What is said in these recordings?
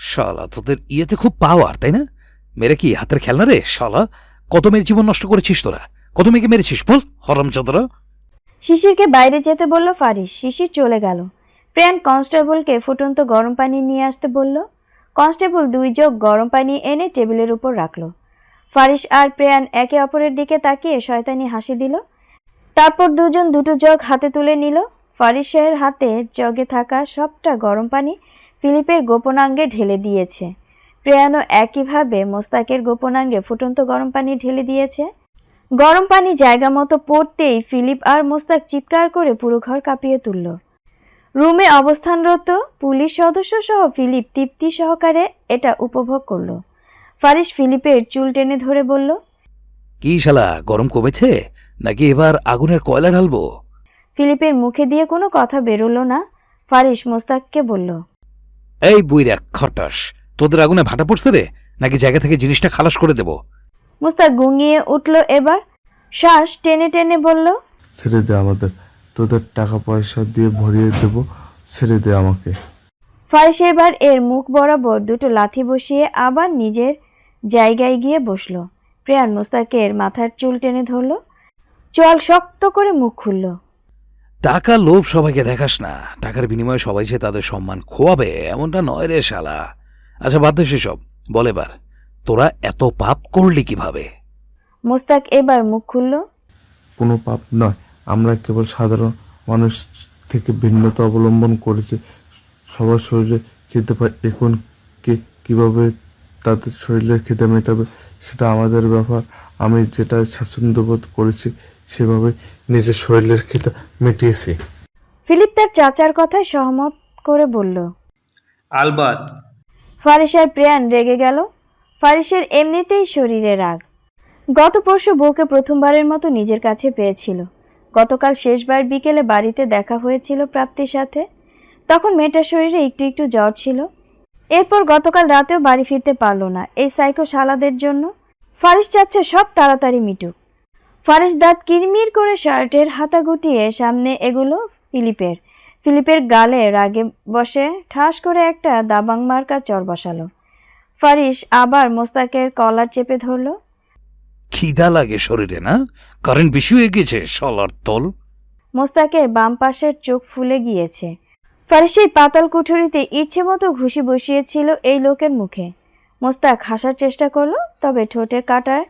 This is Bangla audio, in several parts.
শালা তোদের ইয়েতে খুব পাওয়ার, তাই না? মেরে কি হাতের খেলনা রে শালা? কত মেয়ের জীবন নষ্ট করেছিস তোরা? কত মেয়েকে মেরেছিস বল হরামজাদারা? শিশিরকে বাইরে যেতে বলল ফারিস। শিশির চলে গেল। প্রিয়ান কনস্টেবলকে ফুটন্ত গরম পানি নিয়ে আসতে বলল। কনস্টেবল 2 জগ গরম পানি এনে টেবিলের উপর রাখল। ফারিস আর প্রিয়ান একে অপরের দিকে তাকিয়ে শয়তানি হাসি দিল। তারপর দুজন দুটো জগ হাতে তুলে নিল। ফারিসের হাতে জগে থাকা সবটা গরম পানি ফিলিপের গোপনাঙ্গে ঢেলে দিয়েছে। প্রিয়ানও একইভাবে মোস্তাকের গোপনাঙ্গে ফুটন্ত গরম পানি ঢেলে দিয়েছে। গরম পানি জায়গা মতো পড়তেই ফিলিপ আর মোস্তাক চিৎকার করে পুরো ঘর কাঁপিয়ে তুলল। রুমে অবস্থানরত পুলিশ সদস্য সহ ফিলিপ তৃপ্তি সহকারে এটা উপভোগ করল। ফারিস ফিলিপের চুল টেনে ধরে বলল, কি শালা গরম কমেছে নাকি এবার আগুনের কয়লা ঢালবো? ফিলিপের মুখে দিয়ে কোনো কথা বেরোলো না। ফারিস মোস্তাককে বলল, এই বুইরা খটাস, তোদের আগুনে ভাটা পড়ছে রে, নাকি জায়গা থেকে জিনিসটা খালাস করে দেব? মোস্তাক গুঙিয়ে উঠল। এবার শ্বাস টেনে টেনে বলল, ছেড়ে দে আমাদের, তোদের টাকা পয়সা দিয়ে ভরিয়ে দেব, ছেড়ে দে আমাকে। ফারিস এবার এর মুখ বরাবর দুটো লাথি বসিয়ে আবার নিজের জায়গায় গিয়ে বসল। প্রিয়ান মোস্তাকের মাথার চুল টেনে ধরল। চল শক্ত করে মুখ খুলল। টাকা লোভ সবাইকে দেখাস না, টাকার বিনিময়ে সবাই যে তাদের সম্মান খোয়াবে এমনটা নয় রে শালা। আচ্ছা বাদ দে সেসব, বল এবার তোরা এত পাপ করলি কিভাবে? মোস্তাক এবার মুখ খুলল। কোনো পাপ নয়, আমরা কেবল সাধারণ মানুষ থেকে ভিন্নতা অবলম্বন করেছি। সবার শরীরে খেতে পায়, এখন কে কিভাবে তাদের শরীরের খিদে মেটাবে সেটা আমাদের ব্যাপার। আমি যেটা স্বাচ্ছন্দ্যবোধ করেছি সেভাবে নিজের শরীরের খিদে মিটিয়েছি। ফিলিপ তার চাচার কথায় সহমত করে বলল, আলবাত। ফারিস আর প্রিয়ান রেগে গেল। ফারিসের এমনিতেই শরীরে রাগ। গত পরশু বউকে প্রথমবারের মতো নিজের কাছে পেয়েছিল। গতকাল শেষবার বিকেলে বাড়িতে দেখা হয়েছিল প্রাপ্তির সাথে। তখন মেয়েটার শরীরে একটু একটু জ্বর ছিল। এরপর গতকাল রাতেও বাড়ি ফিরতে পারল না এই সাইকো শালাদের জন্য। ফারিস চাচ্ছে সব তাড়াতাড়ি মিটুক। ফারিস দাঁত কিরমির করে শার্টের হাতা গুটিয়ে সামনে এগুলো ফিলিপের। ফিলিপের গালে রাগে বসে ঠাস করে একটা দাবাং মার্কা চর বসালো। ফারিস আবার মোস্তাকের কলার চেপে ধরল। খিদা লাগে শরীরে না? কারেন্ট বেশি হয়ে গেছে শালার তল। মোস্তাকের বাম পাশের চোখ ফুলে গিয়েছে। ফারিস সেই পাতাল কুঠুরিতে ইচ্ছে মতো ঘুষি বসিয়েছিল এই লোকের মুখে। মোস্তাক হাসার চেষ্টা করলো, তবে ঠোঁটের কাটার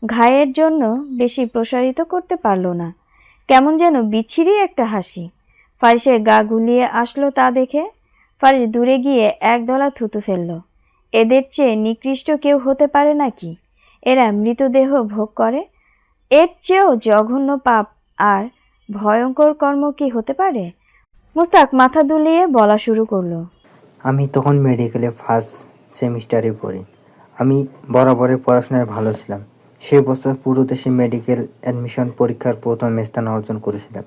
ঘায়ের জন্য বেশি প্রসারিত করতে পারল না। কেমন যেন বিচ্ছিরি একটা হাসি ফারিসের গা গুলিয়ে আসলো তা দেখে। ফারিস দূরে গিয়ে একদলা থুতু ফেলল। এদের চেয়ে নিকৃষ্ট কেউ হতে পারে নাকি? এরা মৃতদেহ ভোগ করে। এর চেয়েও জঘন্য পাপ আর ভয়ঙ্কর কর্ম কি হতে পারে? মোস্তাক মাথা দুলিয়ে বলা শুরু করলো, আমি তখন মেডিকেলে ফার্স্ট সেমিস্টারে পড়ি। আমি বরাবরই পড়াশোনায় ভালো ছিলাম। সেই বছর পুরো দেশে মেডিকেল অ্যাডমিশন পরীক্ষার প্রথম স্থান অর্জন করেছিলাম।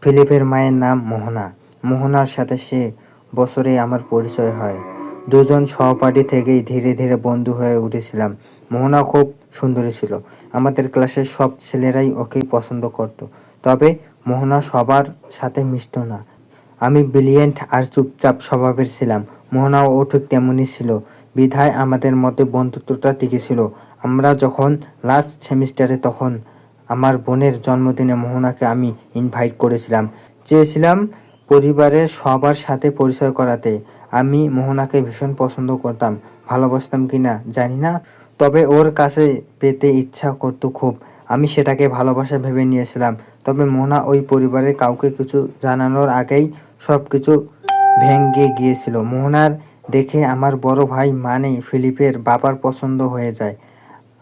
ফিলিপের মায়ের নাম মোহনা। মোহনার সাথে সে বছরেই আমার পরিচয় হয়। দুজন সহপাঠী থেকেই ধীরে ধীরে বন্ধু হয়ে উঠেছিলাম। মোহনা খুব সুন্দরী ছিল। আমাদের ক্লাসের সব ছেলেরাই ওকেই পছন্দ করত। তবে মোহনা সবার সাথে মিশত না। আমি ব্রিলিয়েন্ট আর চুপচাপ স্বভাবের ছিলাম। মোহনাও ঠিক তেমনই ছিল। বিধায় আমাদের মধ্যে বন্ধুত্বটা টিকেছিল। আমরা যখন লাস্ট সেমিস্টারে, তখন আমার বোনের জন্মদিনে মোহনাকে আমি ইনভাইট করেছিলাম। চেয়েছিলাম পরিবারের সবার সাথে পরিচয় করাতে। আমি মোহনাকে ভীষণ পছন্দ করতাম। ভালোবাসতাম কিনা জানি না, তবে ওর কাছে পেতে ইচ্ছা করতো খুব। আমি সেটাকে ভালোবাসা ভেবে নিয়েছিলাম। তবে মোহনা ওই পরিবারের কাউকে কিছু জানানোর আগেই সব কিছু ভেঙে গিয়েছিল। মোহনার দেখে আমার বড় ভাই মানে ফিলিপের বাবার পছন্দ হয়ে যায়।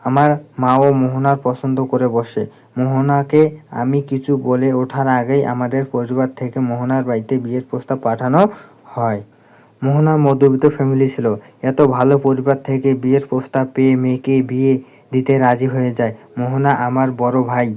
আমার মাও মোহনার পছন্দ করে বসে। মোহনাকে আমি কিছু বলে ওঠার আগেই আমাদের পরিবার থেকে মোহনার বাড়িতে বিয়ের প্রস্তাব পাঠানো হয়। মোহনার মধ্যবিত্ত ফ্যামিলি ছিল। এত ভালো পরিবার থেকে বিয়ের প্রস্তাব পেয়ে মেয়েকে বিয়ে দিতে রাজি হয়ে যায়। মোহনা আমার বড় ভাই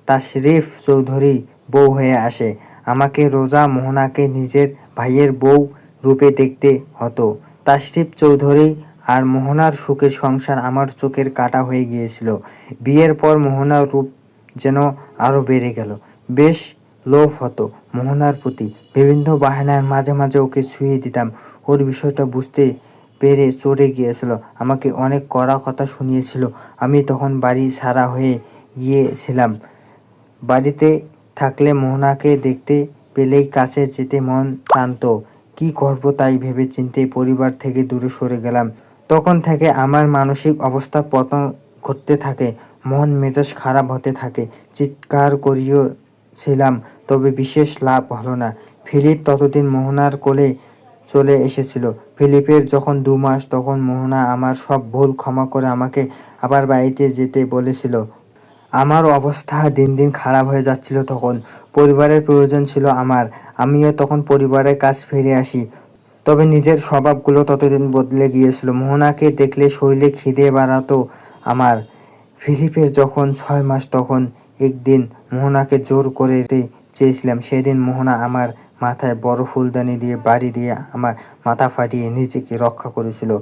তাশরিফ চৌধুরী বউ হয়ে আসে। আমাকে রোজা মোহনাকে নিজের ভাইয়ের বউ রূপে দেখতে হতো। তাশরিফ চৌধুরী আর মোহনার সুখের সংসার আমার চোখের কাটা হয়ে গিয়েছিল। বিয়ের পর মোহনার রূপ যেন আরও বেড়ে গেল। বেশ লোভ হতো মোহনার প্রতি। বিভিন্ন বাহানার মাঝে মাঝে ওকে ছুঁয়ে দিতাম। ওর বিষয়টা বুঝতে পেরে চড়ে গিয়েছিল, আমাকে অনেক কড়া কথা শুনিয়েছিল। আমি তখন বাড়ি ছাড়া হয়ে গিয়েছিলাম। বাড়িতে থাকলে মোহনাকে দেখতে পেলেই কাছে যেতে মন টানতো। কি করব তাই ভেবে চিন্তে পরিবার থেকে দূরে সরে গেলাম। তখন থেকে আমার মানসিক অবস্থা পতন ঘটতে থাকে, মন মেজাজ খারাপ হতে থাকে। চিৎকার করিয়েছিলাম, তবে বিশেষ লাভ হলো না। ফিলিপ ততদিন মোহনার কোলে চলে এসেছিল। ফিলিপের যখন 2 মাস, তখন মোহনা আমার সব ভুল ক্ষমা করে আমাকে আবার বাড়িতে যেতে বলেছিল। আমার অবস্থা দিন দিন খারাপ হয়ে যাচ্ছিল। তখন পরিবারের প্রয়োজন ছিল আমার। আমিও তখন পরিবারের কাছ ফিরে আসি। তবে নিজের স্বভাবগুলো ততদিন বদলে গিয়েছিল। মোহনাকে দেখলে শরীরে খিদে বাড়াতো আমার। ফিলিপের যখন 6 মাস, তখন একদিন মোহনাকে জোর করে চেয়েছিলাম। সেদিন মোহনা আমার মাথায় বড় ফুলদানি দিয়ে বাড়ি দিয়ে আমার মাথা ফাটিয়ে নিজেকে রক্ষা করেছিল।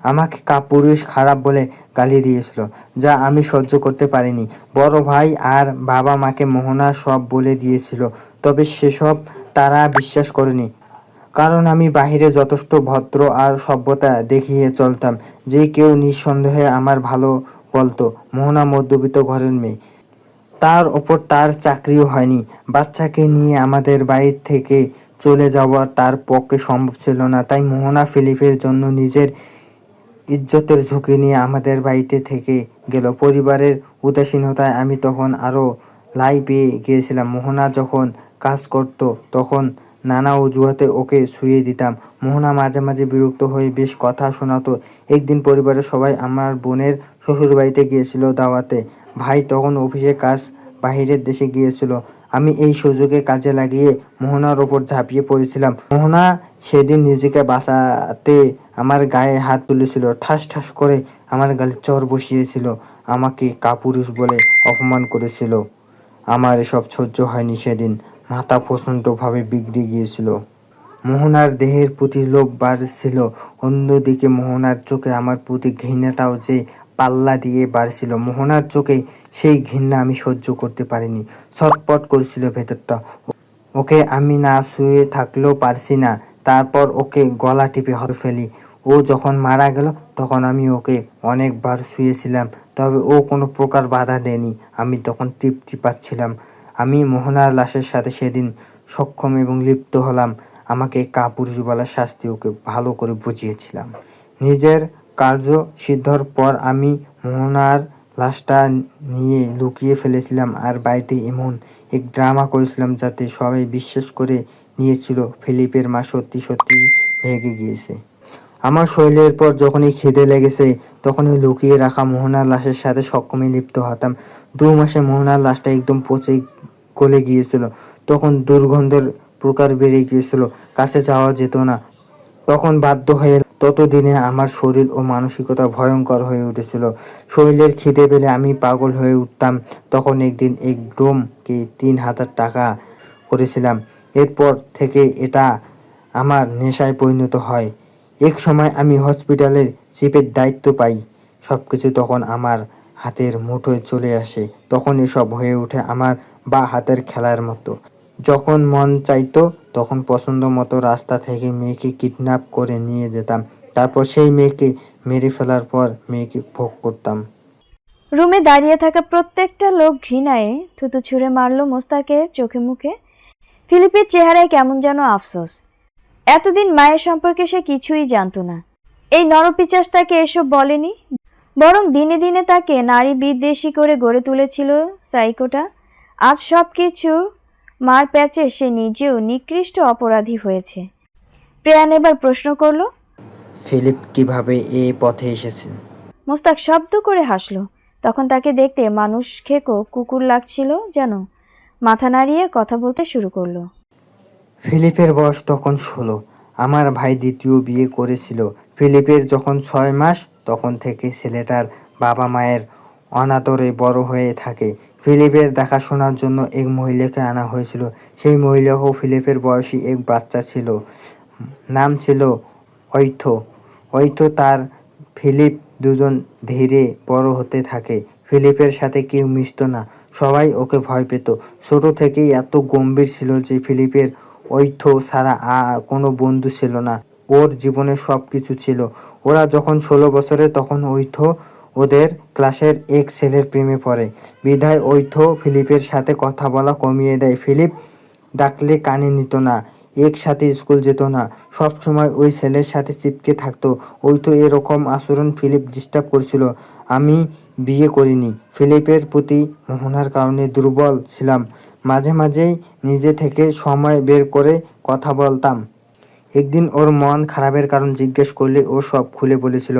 আমাকে কাপুরুষ খারাপ বলে গালি দিয়েছিল, যা আমি সহ্য করতে পারিনি। বড় ভাই আর বাবা মাকে মোহনা সব বলে দিয়েছিল, তবে সেসব তারা বিশ্বাস করেনি। কারণ আমি বাহিরে যথেষ্ট ভদ্র আর সভ্যতা দেখিয়ে চলতাম, যে কেউ নিঃসন্দেহে আমার ভালো বলতো। মোহনা মধ্যবিত্ত ঘরের মেয়ে, তার ওপর তার চাকরিও হয়নি। বাচ্চাকে নিয়ে আমাদের বাড়ি থেকে চলে যাওয়া তার পক্ষে সম্ভব ছিল না। তাই মোহনা ফিলিপের জন্য নিজের ইজ্জতের ঝুঁকি নিয়ে আমাদের বাড়িতে থেকে গেল। পরিবারের উদাসীনতায় আমি তখন আরও লাই পেয়ে গিয়েছিলাম। মোহনা যখন কাজ করত, তখন নানা অজুহাতে ওকে শুইয়ে দিতাম। মোহনা মাঝে মাঝে বিরক্ত হয়ে বেশ কথা শোনাতো। একদিন পরিবারের সবাই আমার বোনের শ্বশুরবাড়িতে গিয়েছিল দাওয়াতে। ভাই তখন অফিসে কাজ বাহিরের দেশে গিয়েছিল। আমি এই সুযোগে কাজে লাগিয়ে মোহনার ওপর ঝাঁপিয়ে পড়েছিলাম। মোহনা সেদিন নিজেকে বাঁচাতে আমার গায়ে হাত তুলেছিল, ঠাস ঠাস করে আমার গালে চড় বসিয়েছিল, আমাকে কাপুরুষ বলে অপমান করেছিল। আমার এসব সহ্য হয়নি। সেদিন মাথা প্রচণ্ডভাবে বিগড়ে গিয়েছিল। মোহনার দেহের প্রতি লোভ বাড়ছিল, অন্যদিকে মোহনার চোখে আমার প্রতি ঘৃণাটাও যে পাল্লা দিয়ে বাড়ছিল। মোহনার চোখে সেই ঘৃণা আমি সহ্য করতে পারিনি। ছটপট করছিল ভেতরটা। ওকে আমি না শুয়ে থাকলেও পারছি না। তারপর ওকে গলা টিপে হর ফেলি। ও যখন মারা গেল, তখন আমি ওকে অনেকবার শুয়েছিলাম, তবে ও কোনো প্রকার বাধা দেয়নি। আমি তখন তৃপ্তি পাচ্ছিলাম। আমি মোহনার লাশের সাথে সেদিন সক্ষম এবং লিপ্ত হলাম। আমাকে কাপুরুষ বলার শাস্তি ওকে ভালো করে বুঝিয়েছিলাম। নিজের কার্য সিদ্ধর পর আমি মোহনার লাশটা নিয়ে লুকিয়ে ফেলেছিলাম, আর বাড়িতে এমন এক ড্রামা করেছিলাম যাতে সবাই বিশ্বাস করে নিয়েছিল ফিলিপের মা সত্যি সত্যি ভেগে গিয়েছে। আমার শরীরের পর যখনই খিদে লেগেছে, তখনই লুকিয়ে রাখা মোহনার লাশের সাথে সক্ষমে লিপ্ত হতাম। 2 মাসে মোহনার লাশটা একদম পচে গলে গিয়েছিল। তখন দুর্গন্ধের প্রকার বেড়ে গিয়েছিল, কাছে যাওয়া যেত না। তখন বাধ্য হয়ে ততদিনে আমার শরীর ও মানসিকতা ভয়ঙ্কর হয়ে উঠেছিল। শরীরের খিদে পেলে আমি পাগল হয়ে উঠতাম। তখন একদিন এক ড্রোমকে 3,000 টাকা করেছিলাম। এরপর থেকে এটা আমার নেশায় পরিণত হয়। এক সময় আমি হসপিটালের চিফের দায়িত্ব পাই। সবকিছু তখন আমার হাতের মুঠোয় চলে আসে। তখন এসব হয়ে ওঠে আমার বা হাতের খেলার মতো। যখন মন চাইতো, তখন পছন্দ মতো রাস্তা থেকে মেয়েকে কিডন্যাপ করে নিয়ে যেতাম। তারপর সেই মেয়েকে মেরে ফেলার পর মেয়েকে ভোগ করতাম। রুমে দাঁড়িয়ে থাকা প্রত্যেকটা লোক ঘৃণায় থুতু ছুঁড়ে মারল মোস্তাকের চোখে মুখে। ফিলিপের চেহারায় কেমন যেন আফসোস। এতদিন মায়ের সম্পর্কে সে কিছুই জানতো না। এই নরপিচাস তাকে এসব বলেনি, বরং দিনে দিনে তাকে নারী বিদ্বেষী করে গড়ে তুলেছিল সাইকোটা। আজ সবকিছু মার প্যাচে সে নিজেও নিকৃষ্ট অপরাধী হয়েছে। প্রেয়ান এবার প্রশ্ন করলো, ফিলিপ কিভাবে এ পথে এসেছে? মোস্তাক শব্দ করে হাসলো। তখন তাকে দেখতে মানুষ খেকো কুকুর লাগছিল যেন। মাথা নাড়িয়ে কথা বলতে শুরু করলো। ফিলিপের বয়স তখন 16। আমার ভাই দ্বিতীয় বিয়ে করেছিল। ফিলিপের যখন 6 মাস, তখন থেকে ছেলেটার বাবা মায়ের অনাদরে বড় হয়ে থাকে। ফিলিপের দেখাশোনার জন্য এক মহিলাকে আনা হয়েছিল। সেই মহিলাও ফিলিপের বয়সী এক বাচ্চা ছিল। নাম ছিল অইথ। অইথ তার ফিলিপ দুজন ধীরে বড় হতে থাকে। ফিলিপের সাথে কেউ মিশত না। সবাই ওকে ভয় পেত। ছোট থেকেই এত গম্ভীর ছিল যে ফিলিপের ঐথ ছাড়া কোনো বন্ধু ছিল না। ওর জীবনে সব কিছু ছিল। ওরা যখন 16 বছরে তখন ঐথ ওদের ক্লাসের এক ছেলের প্রেমে পড়ে। বিধায় ঐথ ফিলিপের সাথে কথা বলা কমিয়ে দেয়। ফিলিপ ডাকলে কানে নিত না, একসাথে স্কুল যেত না, সব সময় ওই ছেলের সাথে চিপকে থাকতো। ঐথ এরকম আচরণ ফিলিপ ডিস্টার্ব করছিল। আমি বিয়ে করিনি, ফিলিপের প্রতি মোহনার কারণে দুর্বল ছিলাম। মাঝে মাঝেই নিজে থেকে সময় বের করে কথা বলতাম। একদিন ওর মন খারাপের কারণ জিজ্ঞেস করলে ও সব খুলে বলেছিল।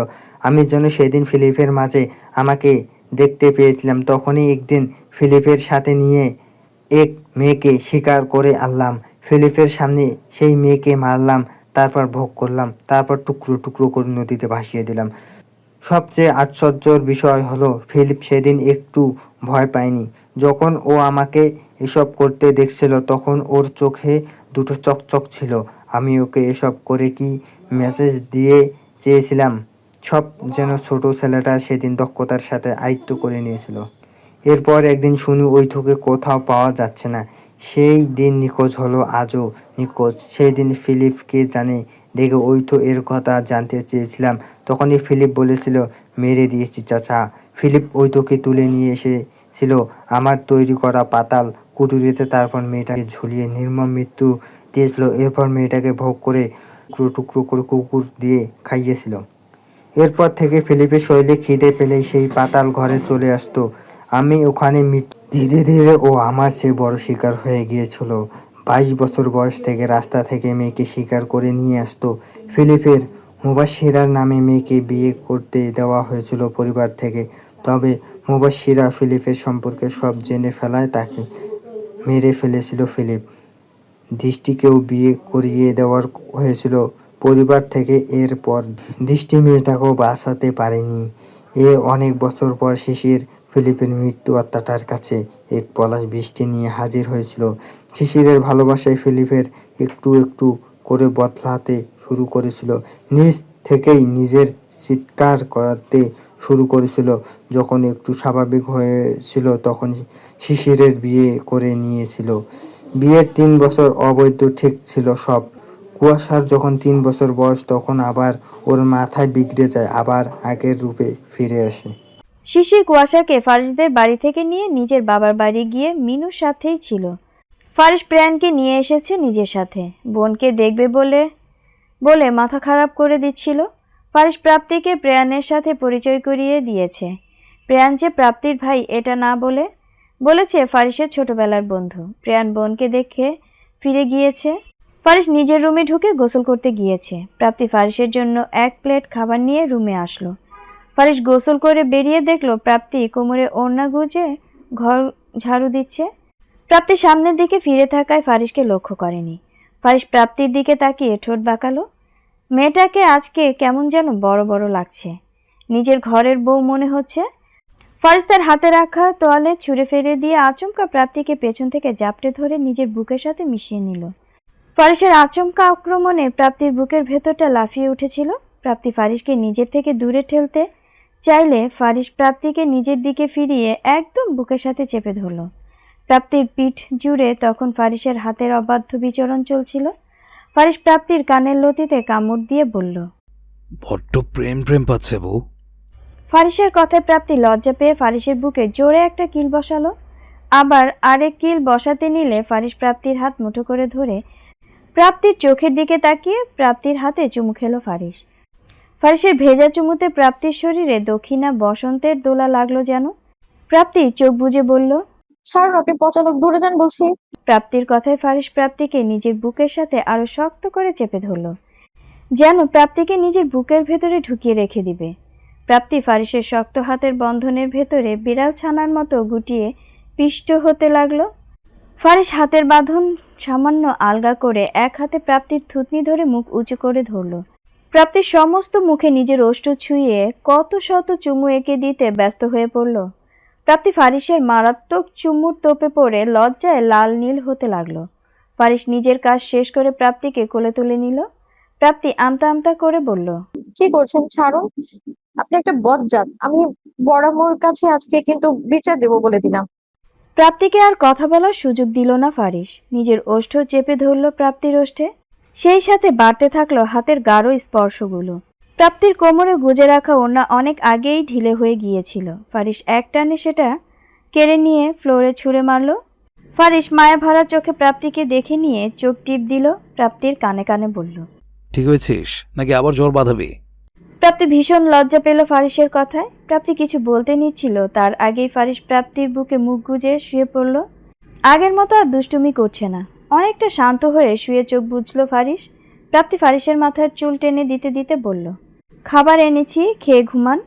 আমি যেন সেদিন ফিলিপের মাঝে আমাকে দেখতে পেয়েছিলাম। তখনই একদিন ফিলিপের সাথে নিয়ে এক মেয়েকে শিকার করে আনলাম। ফিলিপের সামনে সেই মেয়েকে মারলাম, তারপর ভোগ করলাম, তারপর টুকরো টুকরো করে নদীতে ভাসিয়ে দিলাম। সবচেয়ে আশ্চর্যর বিষয় হলো ফিলিপ সেদিন একটু ভয় পায়নি। যখন ও আমাকে এসব করতে দেখছিল তখন ওর চোখে দুটো চকচক ছিল। আমি ওকে এসব করে কি মেসেজ দিয়ে চেয়েছিলাম? সব যেন ছোট ছেলেটা সেদিন দক্ষতার সাথে আয়ত্ত করে নিয়েছিল। এরপর একদিন শুনি ঐথকে কোথাও পাওয়া যাচ্ছে না। সেই দিন নিখোঁজ হলো, আজও নিখোঁজ। সেই দিন ফিলিপকে জানে ডেকে ঐথ এর কথা জানতে চেয়েছিলাম। তখনই ফিলিপ বলেছিল, মেরে দিয়েছি চাচা। ফিলিপ ঐথকে তুলে নিয়ে এসেছিল আমার তৈরি করা পাতাল কুঠুরিতে, তারপর মেয়েটাকে ঝুলিয়ে নির্মম মৃত্যু দিয়েছিল। এরপর মেয়েটাকে ভোগ করে টুকরো টুকরো করে কুকুর দিয়ে খাইয়েছিল। এরপর থেকে ফিলিপের শরীরে খিদে পেলেই সেই পাতাল ঘরে চলে আসতো। আমি ওখানে ধীরে ধীরে ও আমার চেয়ে বড় শিকার হয়ে গিয়েছিল। 22 বছর বয়স থেকে রাস্তা থেকে মেয়েকে শিকার করে নিয়ে আসতো। ফিলিপের মুবাশিরার নামে মেয়েকে বিয়ে করতে দেওয়া হয়েছিল পরিবার থেকে। তবে মুবাশিরা ফিলিপের সম্পর্কে সব জেনে ফেলায় তাকে মেরে ফেলেছিল। ফিলিপ দৃষ্টিকেও বিয়ে করিয়ে দেওয়ার হয়েছিল পরিবার থেকে। এরপর দৃষ্টি মেয়েটাকেও বাঁচাতে পারেনি। এর অনেক বছর পর শিশির ফিলিপের মৃত্যু আত্মাটার কাছে এক পলাশ বৃষ্টি নিয়ে হাজির হয়েছিল। শিশিরের ভালোবাসায় ফিলিপের একটু একটু করে বদলাতে শুরু করেছিল। নিজ থেকেই নিজের চিৎকার করাতে শুরু করেছিল। যখন একটু স্বাভাবিক হয়েছিল তখন শিশিরের বিয়ে করে নিয়েছিল। বিয়ের 3 বছর অবৈধ ঠিক ছিল সব। কুয়াশার যখন 3 বছর বয়স তখন আবার ওর মাথায় বিগড়ে যায়, আবার আগের রূপে ফিরে আসে। শিশির কুয়াশাকে ফারিসদের বাড়ি থেকে নিয়ে নিজের বাবার বাড়ি গিয়ে মিনুর সাথেই ছিল। ফারিস প্রিয়ানকে নিয়ে এসেছে নিজের সাথে। বোনকে দেখবে বলে বলে মাথা খারাপ করে দিচ্ছিল। ফারিস প্রাপ্তিকে প্রিয়ানের সাথে পরিচয় করিয়ে দিয়েছে। প্রিয়ান যে প্রাপ্তির ভাই এটা না বলে বলেছে ফারিসের ছোটবেলার বন্ধু। প্রিয়ান বোনকে দেখে ফিরে গিয়েছে। ফারিস নিজের রুমে ঢুকে গোসল করতে গিয়েছে। প্রাপ্তি ফারিসের জন্য 1 প্লেট খাবার নিয়ে রুমে আসলো। ফারিস গোসল করে বেরিয়ে দেখলো প্রাপ্তি কোমরে ওড়না গুজে ঘর ঝাড়ু দিচ্ছে। প্রাপ্তি সামনের দিকে ফিরে থাকায় ফারিসকে লক্ষ্য করেনি। ফারিস প্রাপ্তির দিকে তাকিয়ে ঠোঁট বাঁকালো। মেয়েটাকে আজকে কেমন যেন বড় বড় লাগছে, নিজের ঘরের বউ মনে হচ্ছে। ফারিস তার হাতে রাখা তোয়ালে ছুঁড়ে ফেলে দিয়ে আচমকা প্রাপ্তিকে পেছন থেকে জাপটে ধরে নিজের বুকের সাথে মিশিয়ে নিল। ফারিসের আচমকা আক্রমণে প্রাপ্তির বুকের ভেতরটা লাফিয়ে উঠেছিল। প্রাপ্তি ফারিসকে নিজের থেকে দূরে ঠেলতে চাইলে ফারিস প্রাপ্তিকে নিজের দিকে ফিরিয়ে একদম বুকের সাথে চেপে ধরল। প্রাপ্তির পিঠ জুড়ে তখন ফারিসের হাতের অবাধ্য বিচরণ চলছিল। ফারিস প্রাপ্তির কানের লতিতে কামড় দিয়ে বলল, বড্ড প্রেম প্রেম পাচ্ছে বউ। ফারিসের কথায় প্রাপ্তি লজ্জা পেয়ে ফারিসের বুকে জোরে একটা কিল বসালো। আবার আরেক কিল বসাতে নিলে ফারিস প্রাপ্তির হাত মুঠো করে ধরে প্রাপ্তির চোখের দিকে তাকিয়ে প্রাপ্তির হাতে চুমু খেলো ফারিস। ফারিসের ভেজা চুমুতে প্রাপ্তির শরীরে দক্ষিণা বসন্তের দোলা লাগলো যেন। প্রাপ্তি চোখ বুজে বলল, ছাড়ুন, আপনি পচা লোক, দূরে যান বলছি। প্রাপ্তির কথায় ফারিস প্রাপ্তিকে নিজের বুকের সাথে আরো শক্ত করে চেপে ধরল, যেন প্রাপ্তিকে নিজের বুকের ভেতরে ঢুকিয়ে রেখে দিবে। প্রাপ্তি ফারিসের শক্ত হাতের বন্ধনের ভেতরে বিড়াল ছানার মতো গুটিয়ে পিষ্ট হতে লাগলো। ফারিস হাতের বাঁধন সামান্য আলগা করে এক হাতে প্রাপ্তির থুতনি ধরে মুখ উঁচু করে ধরল। প্রাপ্তির সমস্ত মুখে নিজের ওষ্ঠ ছুঁয়ে কত শত চুমু এঁকে দিতে ব্যস্ত হয়ে পড়ল। প্রাপ্তি ফারিসের মারাত্মক চুমুর তোপে পড়ে লজ্জায় লাল নীল হতে লাগলো। ফারিস নিজের কাজ শেষ করে প্রাপ্তিকে কোলে তুলে নিল। প্রাপ্তি আমতা আমতা করে বলল, কি করছেন? ছাড়ুন, আপনি একটা বজ্জাত। আমি বড় আম্মুর কাছে আজকে কিন্তু বিচার দেবো বলে দিলাম। প্রাপ্তিকে আর কথা বলার সুযোগ দিল না ফারিস। নিজের ওষ্ঠ চেপে ধরল প্রাপ্তির ওষ্ঠে, সেই সাথে বাড়তে থাকলো হাতের গাঢ় স্পর্শগুলো। প্রাপ্তির কোমরে গুজে রাখা ওড়না অনেক আগেই ঢিলে হয়ে গিয়েছিল। ফারিস এক টানে সেটা কেড়ে নিয়ে ফ্লোরে ছুঁড়ে মারল। ফারিস মায়া ভরা চোখে প্রাপ্তিকে দেখে নিয়ে চোখ টিপ দিল। প্রাপ্তির কানে কানে বলল, ঠিক হয়েছিস নাকি আবার জ্বর বাঁধাবি? প্রাপ্তি ভীষণ লজ্জা পেল ফারিসের কথায়। প্রাপ্তি কিছু বলতে নিচ্ছিল, তার আগেই ফারিস প্রাপ্তির বুকে মুখ গুজে শুয়ে পড়ল। আগের মতো আর দুষ্টুমি করছে না, অনেকটা শান্ত হয়ে শুয়ে চোখ বুঝল ফারিস। প্রাপ্তি ফারিসের মাথার চুল টেনে দিতে দিতে বলল, খাবার এনেছি, খেয়ে ঘুমান।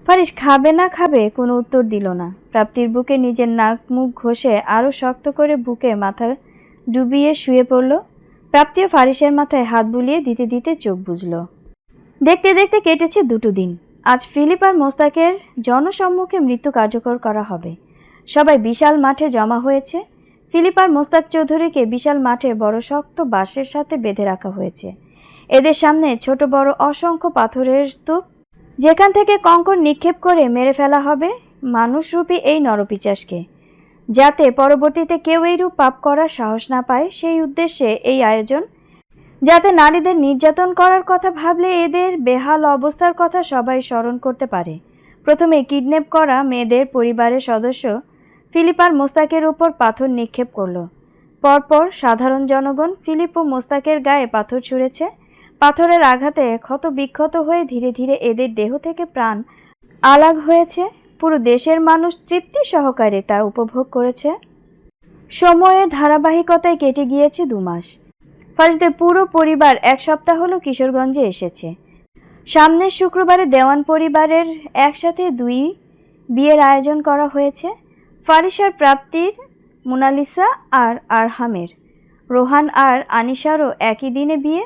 ফারিস খাবে না খাবে কোনো উত্তর দিল না। প্রাপ্তির বুকে নিজের নাক মুখ ঘষে আরো শক্ত করে বুকে মাথা ডুবিয়ে শুয়ে পড়ল। প্রাপ্তিও ফারিসের মাথায় হাত বুলিয়ে দিতে দিতে চোখ বুঝল। দেখতে দেখতে কেটেছে 2 দিন। আজ ফিলিপ আর মোস্তাকের জনসম্মুখে মৃত্যু কার্যকর করা হবে। সবাই বিশাল মাঠে জমা হয়েছে। ফিলিপ আর মোস্তাক চৌধুরীকে বিশাল মাঠে বড় শক্ত বাঁশের সাথে বেঁধে রাখা হয়েছে। এদের সামনে ছোট বড় অসংখ্য পাথরের স্তূপ, যেখান থেকে কঙ্কর নিক্ষেপ করে মেরে ফেলা হবে মানুষরূপী এই নরপিচাসকে, যাতে পরবর্তীতে কেউ এইরূপ পাপ করার সাহস না পায়, সেই উদ্দেশ্যে এই আয়োজন। যাতে নারীদের নির্যাতন করার কথা ভাবলে এদের বেহাল অবস্থার কথা সবাই স্মরণ করতে পারে। প্রথমে কিডন্যাপ করা মেয়েদের পরিবারের সদস্য ফিলিপ আর মোস্তাকের উপর পাথর নিক্ষেপ করল। পরপর সাধারণ জনগণ ফিলিপ ও মোস্তাকের গায়ে পাথর ছুঁড়েছে। পাথরের আঘাতে ক্ষত বিক্ষত হয়ে ধীরে ধীরে এদের দেহ থেকে প্রাণ আলাগ হয়েছে। পুরো দেশের মানুষ তৃপ্তি সহকারে তা উপভোগ করেছে। সময়ের ধারাবাহিকতায় কেটে গিয়েছে 2 মাস। ফারিসদের পুরো পরিবার 1 সপ্তাহ হলো কিশোরগঞ্জে এসেছে। সামনের শুক্রবারে দেওয়ান পরিবারের একসাথে 2 বিয়ের আয়োজন করা হয়েছে। ফারিস আর প্রাপ্তির, মোনালিসা আর আরহামের, রোহান আর আনিশারও একই দিনে বিয়ে।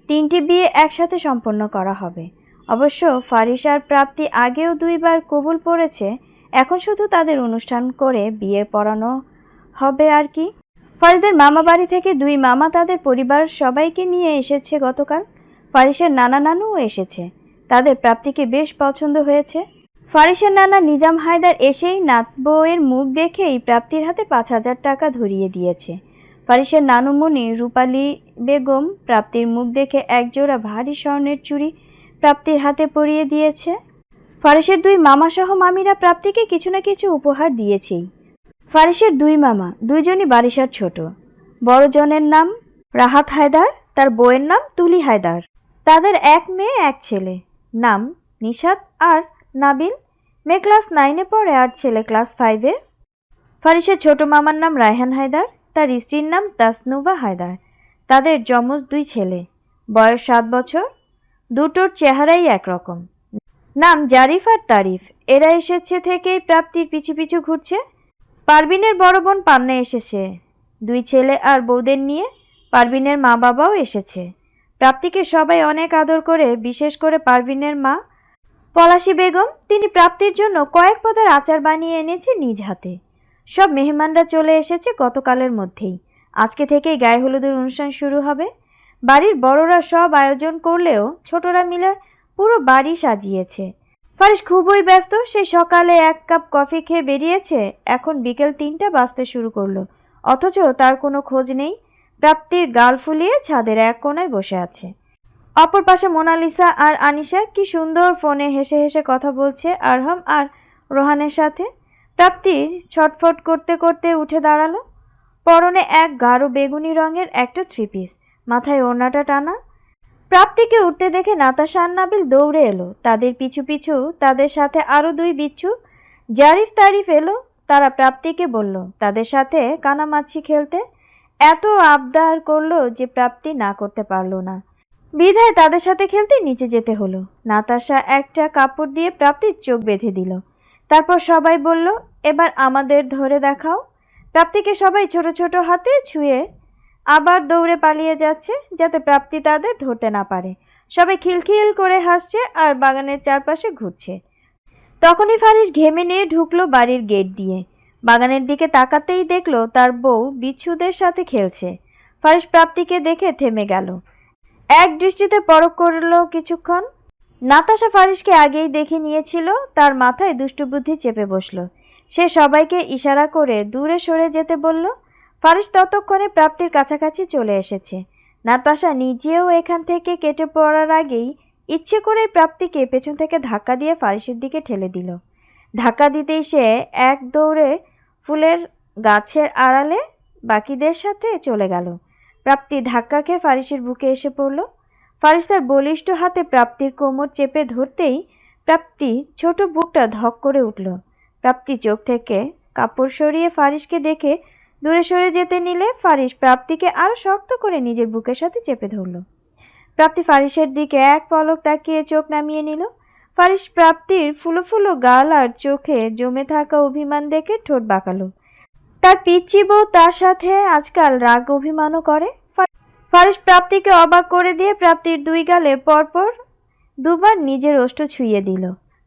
3টি বিয়ে একসাথে সম্পন্ন করা হবে। অবশ্য ফারিস আর প্রাপ্তি আগেও 2 বার কবুল পড়েছে, এখন শুধু তাদের অনুষ্ঠান করে বিয়ে পড়ানো হবে আর কি। ফারিসদের মামা বাড়ি থেকে 2 মামা তাদের পরিবার সবাইকে নিয়ে এসেছে গতকাল। ফারিসের নানা নানুও এসেছে, তাদের প্রাপ্তিকে বেশ পছন্দ হয়েছে। ফারিসের নানা নিজাম হায়দার এসেই নাত বউয়ের মুখ দেখেই প্রাপ্তির হাতে 5,000 টাকা ধরিয়ে দিয়েছে। ফারিসের নানুমণি রূপালী বেগম প্রাপ্তির মুখ দেখে 1 জোড়া ভারী স্বর্ণের চুড়ি প্রাপ্তির হাতে পরিয়ে দিয়েছে। ফারিসের 2 মামা সহ মামিরা প্রাপ্তিকে কিছু না কিছু উপহার দিয়েছেই। ফারিসের 2 মামা, 2 জনই বারিশার ছোট। বড় জনের নাম রাহাত হায়দার, তার বউয়ের নাম তুলি হায়দার। তাদের 1 মেয়ে 1 ছেলে, নাম নিশাত আর নাবিল। মেয়ে ক্লাস 9-এ পড়ে আর ছেলে ক্লাস 5-এ। ফারিসের ছোট মামার নাম রায়হান হায়দার, তার স্ত্রীর নাম তাসনুবা হায়দার। তাদের যমজ 2 ছেলে, বয়স 7 বছর। দুটোর চেহারাই একরকম, নাম জারিফ আর তারিফ। এরা এসেছে থেকেই প্রাপ্তির পিছু পিছু ঘুরছে। পারভিনের বড় বোন পান্না এসেছে 2 ছেলে আর বউদের নিয়ে। পারভিনের মা বাবাও এসেছে। প্রাপ্তিকে সবাই অনেক আদর করে, বিশেষ করে পারভিনের মা পলাশী বেগম। তিনি প্রাপ্তির জন্য কয়েক পদের আচার বানিয়ে এনেছে নিজ হাতে। সব মেহমানরা চলে এসেছে গতকালের মধ্যেই। আজকে থেকেই গায়ে হলুদের অনুষ্ঠান শুরু হবে। বাড়ির বড়রা সব আয়োজন করলেও ছোটরা মিলে পুরো বাড়ি সাজিয়েছে। ফারিস খুবই ব্যস্ত। সেই সকালে 1 কাপ কফি খেয়ে বেরিয়েছে, এখন বিকেল 3টা বাজতে শুরু করলো, অথচ তার কোনো খোঁজ নেই। প্রাপ্তির গাল ফুলিয়ে ছাদের এক কোণায় বসে আছে। অপর পাশে মোনালিসা আর আনিশা কি সুন্দর ফোনে হেসে হেসে কথা বলছে আরহাম আর রোহানের সাথে। প্রাপ্তি ছটফট করতে করতে উঠে দাঁড়ালো। পরনে এক গাঢ় বেগুনি রঙের একটা 3 পিস, মাথায় ওড়নাটা টানা। প্রাপ্তিকে উঠতে দেখে নাতাশা আর নাবিল দৌড়ে এলো। তাদের পিছু পিছু তাদের সাথে আরো 2 বিচ্ছু জারিফ তারিফ এলো। তারা প্রাপ্তিকে বলল তাদের সাথে কানামাছি খেলতে। এত আবদার করলো যে প্রাপ্তি না করতে পারলো না, বিধায় তাদের সাথে খেলতে নিচে যেতে হলো। নাতাশা একটা কাপড় দিয়ে প্রাপ্তির চোখ বেঁধে দিল। তারপর সবাই বলল, এবার আমাদের ধরে দেখাও। প্রাপ্তিকে সবাই ছোট ছোট হাতে ছুঁয়ে আবার দৌড়ে পালিয়ে যাচ্ছে, যাতে প্রাপ্তি তাদের ধরতে না পারে। সবাই খিলখিল করে হাসছে আর বাগানের চারপাশে ঘুরছে। তখনই ফারিস ঘেমে নিয়ে ঢুকলো বাড়ির গেট দিয়ে। বাগানের দিকে তাকাতেই দেখলো তার বউ বিচ্ছুদের সাথে খেলছে। ফারিস প্রাপ্তিকে দেখে থেমে গেল, এক দৃষ্টিতে পরখ করলো কিছুক্ষণ। নাতাশা ফারিসকে আগেই দেখে নিয়েছিল, তার মাথায় দুষ্টু বুদ্ধি চেপে বসলো। সে সবাইকে ইশারা করে দূরে সরে যেতে বলল। ফারিস ততক্ষণে প্রাপ্তির কাছাকাছি চলে এসেছে। নাতাশা নিজেও এখান থেকে কেটে পড়ার আগেই ইচ্ছে করেই প্রাপ্তিকে পেছন থেকে ধাক্কা দিয়ে ফারিসের দিকে ঠেলে দিল। ধাক্কা দিতেই সে এক দৌড়ে ফুলের গাছের আড়ালে বাকিদের সাথে চলে গেল। প্রাপ্তি ধাক্কা খেয়ে ফারিসের বুকে এসে পড়ল। ফারিস তার বলিষ্ঠ হাতে প্রাপ্তির কোমর চেপে ধরতেই প্রাপ্তি ছোট বুকটা ধক করে উঠল। প্রাপ্তি চোখ থেকে কাপড় সরিয়ে ফারিসকে দেখে দূরে সরে যেতে নিলে ফারিস প্রাপ্তিকে আরো শক্ত করে নিজের বুকের সাথে চেপে ধরল। প্রাপ্তি ফারিসের দিকে এক পলক তাকিয়ে চোখ নামিয়ে নিল। ফারিস প্রাপ্তির ফুলো ফুলো গাল আর চোখে জমে থাকা অভিমান দেখে ঠোঁট বাঁকালো। তার পিচ্চি বউ তার সাথে আজকাল রাগ অভিমানও করে। ফারিস প্রাপ্তিকে অবাক করে দিয়ে প্রাপ্তির দুই গালে পরপর দুবার নিজের ওষ্ঠ ছুঁয়ে দিল।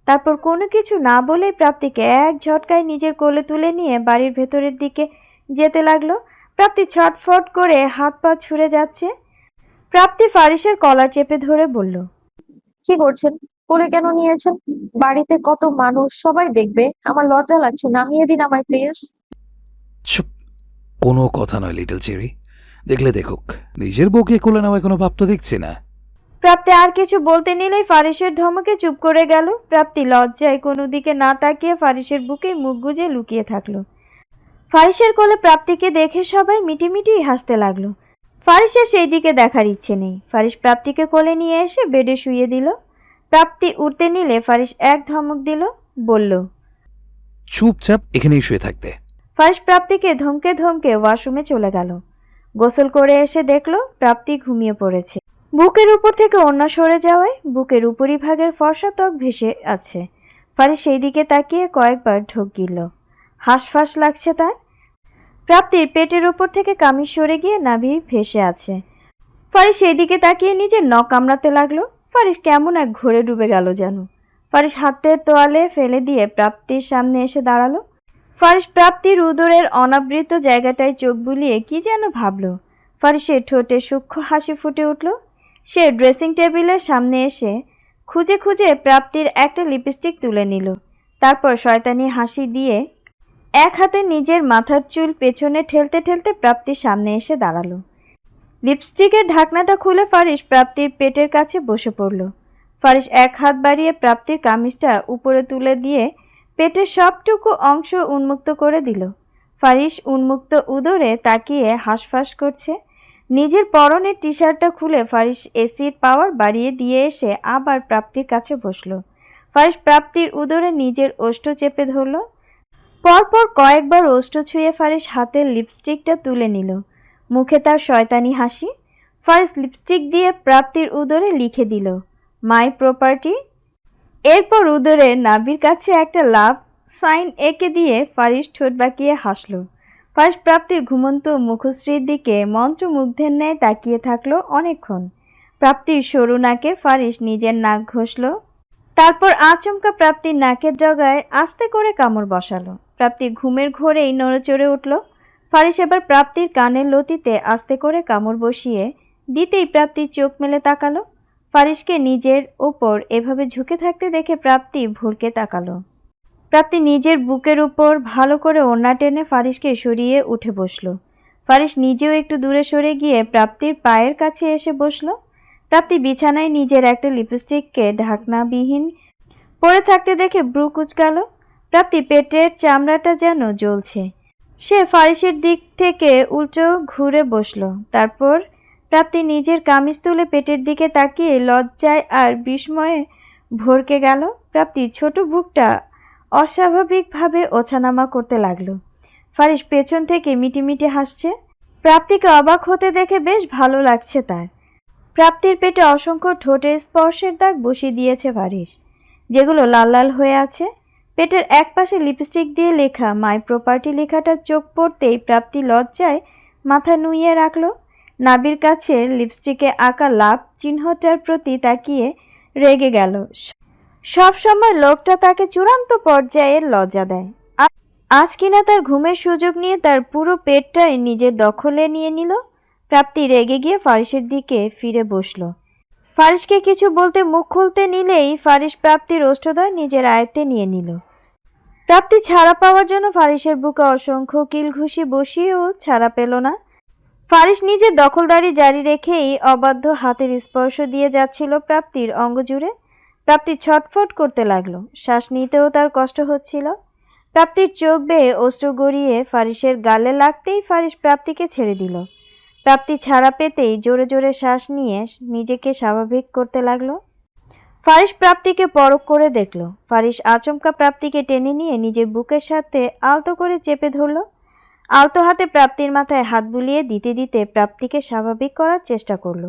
তারপর কোনো কিছু না বলেই প্রাপ্তিকে এক ঝটকায় নিজের কোলে তুলে নিয়ে বাড়ির ভেতরের দিকে যেতে লাগলো। প্রাপ্তি ছটফট করে হাত পা ছুড়ে যাচ্ছে। প্রাপ্তি ফারিসের কলার চেপে ধরে বলল, কি করছেন? কোলে কেন নিয়েছেন? বাড়িতে কত মানুষ, সবাই দেখবে। আমার লজ্জা লাগছে, নামিয়ে দিন আমায় প্লিজ। চুপ, কোনো কথা নয় লিটল চেরি, দেখলে দেখুক, নিজের বউকে কোলে নেওয়ায় কোনো ভাব তো দেখছি না। প্রাপ্তি আর কিছু বলতে নিলেই ফারিসের ধমকে চুপ করে গেল। প্রাপ্তি লজ্জায় কোনো দিকে না তাকিয়ে ফারিসের বুকে মুখ গুজে লুকিয়ে থাকলো। ফারিসের কোলে প্রাপ্তিকে দেখে সবাই মিটিমিটি হাসতে লাগলো। ফারিসের সেই দিকে দেখার ইচ্ছে নেই। ফারিস প্রাপ্তিকে কোলে নিয়ে এসে বেডে শুইয়ে দিল। প্রাপ্তি উঠতে নিলে ফারিস এক ধমক দিল, বলল, চুপচাপ এখানেই শুয়ে থাকতে। ফারিস প্রাপ্তিকে ধমকে ধমকে ওয়াশরুমে চলে গেল। গোসল করে এসে দেখলো প্রাপ্তি ঘুমিয়ে পড়েছে। বুকের উপর থেকে ওড়না সরে যাওয়ায় বুকের উপরিভাগের ফর্সা ত্বক ভেসে আছে। ফারিস সেই দিকে তাকিয়ে কয়েকবার ঢোক গিলল। হাঁসফাঁস লাগছে তার। প্রাপ্তির পেটের উপর থেকে কামিজ সরে গিয়ে নাভি ভেসে আছে। ফারিস সেই দিকে তাকিয়ে নিজের নখ কামড়াতে লাগলো। ফারিস কেমন এক ঘোরে ডুবে গেল যেন। ফারিস হাতের তোয়ালে ফেলে দিয়ে প্রাপ্তির সামনে এসে দাঁড়ালো। ফারিস প্রাপ্তির উদরের অনাবৃত জায়গাটায় চোখ বুলিয়ে কি যেন ভাবল। ফারিসের ঠোঁটে সূক্ষ্ম হাসি ফুটে উঠল। সে ড্রেসিং টেবিলের সামনে এসে খুঁজে খুঁজে প্রাপ্তির একটা লিপস্টিক তুলে নিল। তারপর শয়তানি হাসি দিয়ে এক হাতে নিজের মাথার চুল পেছনে ঠেলতে ঠেলতে প্রাপ্তির সামনে এসে দাঁড়ালো। লিপস্টিকের ঢাকনাটা খুলে ফারিস প্রাপ্তির পেটের কাছে বসে পড়ল। ফারিস এক হাত বাড়িয়ে প্রাপ্তির কামিজটা উপরে তুলে দিয়ে পেটের সবটুকু অংশ উন্মুক্ত করে দিল। ফারিস উন্মুক্ত উদরে তাকিয়ে হাঁসফাঁস করছে। নিজের পরনের টি শার্টটা খুলে ফারিস এসির পাওয়ার বাড়িয়ে দিয়ে এসে আবার প্রাপ্তির কাছে বসলো। ফারিস প্রাপ্তির উদরে নিজের ওষ্ঠ চেপে ধরল। পরপর কয়েকবার ওষ্ঠ ছুঁয়ে ফারিস হাতের লিপস্টিকটা তুলে নিল। মুখে তার শয়তানি হাসি। ফারিস লিপস্টিক দিয়ে প্রাপ্তির উদরে লিখে দিল, মাই প্রপার্টি। এরপর উদরে নাভির কাছে একটা লাভ সাইন এঁকে দিয়ে ফারিস ঠোঁট বাঁকিয়ে হাসল। ফারিস প্রাপ্তির ঘুমন্ত মুখশ্রীর দিকে মন্ত্রমুগ্ধের ন্যায় তাকিয়ে থাকলো অনেকক্ষণ। প্রাপ্তির সরু নাকে ফারিস নিজের নাক ঘষল। তারপর আচমকা প্রাপ্তির নাকের ডগায় আস্তে করে কামড় বসালো। প্রাপ্তি ঘুমের ঘোরেই নড়েচড়ে উঠল। ফারিস এবার প্রাপ্তির কানের লতিতে আস্তে করে কামড় বসিয়ে দিতেই প্রাপ্তির চোখ মেলে তাকালো। ফারিসকে নিজের ওপর এভাবে ঝুঁকে থাকতে দেখে প্রাপ্তি ভুরকে তাকালো। প্রাপ্তি নিজের বুকের উপর ভালো করে ওড়না টেনে ফারিসকে সরিয়ে উঠে বসলো। ফারিস নিজেও একটু দূরে সরে গিয়ে প্রাপ্তির পায়ের কাছে এসে বসলো। প্রাপ্তি বিছানায় নিজের একটা লিপস্টিককে ঢাকনাবিহীন পরে থাকতে দেখে ব্রু কুঁচকাল। প্রাপ্তি পেটের চামড়াটা যেন জ্বলছে। সে ফারিসের দিক থেকে উল্টো ঘুরে বসলো। তারপর প্রাপ্তি নিজের কামিজ তুলে পেটের দিকে তাকিয়ে লজ্জায় আর বিস্ময়ে ভরকে গেল। প্রাপ্তির ছোট বুকটা অস্বাভাবিকভাবে ওঠানামা করতে লাগলো। ফারিস পেছন থেকে মিটিমিটি হাসছে। প্রাপ্তিকে অবাক হতে দেখে বেশ ভালো লাগছে তার। প্রাপ্তির পেটে অসংখ্য ঠোঁটের স্পর্শের দাগ বসিয়ে দিয়েছে ফারিস, যেগুলো লাল লাল হয়ে আছে। পেটের এক পাশে লিপস্টিক দিয়ে লেখা মাই প্রপার্টি লেখাটা চোখ পড়তেই প্রাপ্তি লজ্জায় মাথা নুইয়ে রাখলো। নাভির কাছে লিপস্টিকে আঁকা লাভ চিহ্নটার প্রতি তাকিয়ে রেগে গেল। সব সময় লোকটা তাকে চূড়ান্ত পর্যায়ের লজ্জা দেয়। আজ কিনা তার ঘুমের সুযোগ নিয়ে তার পুরো পেটটাই নিজের দখলে নিয়ে নিল। প্রাপ্তি রেগে গিয়ে ফারিসের দিকে ফিরে বসলো। ফারিসকে কিছু বলতে মুখ খুলতে নিলেই ফারিস প্রাপ্তির ওষ্ঠদ্বয় নিজের আয়ত্তে নিয়ে নিল। প্রাপ্তি ছাড়া পাওয়ার জন্য ফারিসের বুকে অসংখ্য কিল ঘুষি বসিয়েও ছাড়া পেল না। ফারিস নিজের দখলদারি জারি রেখেই অবাধ্য হাতের স্পর্শ দিয়ে যাচ্ছিল প্রাপ্তির অঙ্গ জুড়ে। প্রাপ্তি ছটফট করতে লাগলো, শ্বাস নিতেও তার কষ্ট হচ্ছিল। প্রাপ্তির চোখ বেয়ে অশ্রু গড়িয়ে ফারিসের গালে লাগতেই ফারিস প্রাপ্তিকে ছেড়ে দিল। প্রাপ্তি ছাড়া পেতেই জোরে জোরে শ্বাস নিয়ে নিজেকে স্বাভাবিক করতে লাগলো। ফারিস প্রাপ্তিকে পরখ করে দেখল। ফারিস আচমকা প্রাপ্তিকে টেনে নিয়ে নিজের বুকের সাথে আলতো করে চেপে ধরল। আলতো হাতে প্রাপ্তির মাথায় হাত বুলিয়ে দিতে দিতে প্রাপ্তিকে স্বাভাবিক করার চেষ্টা করল।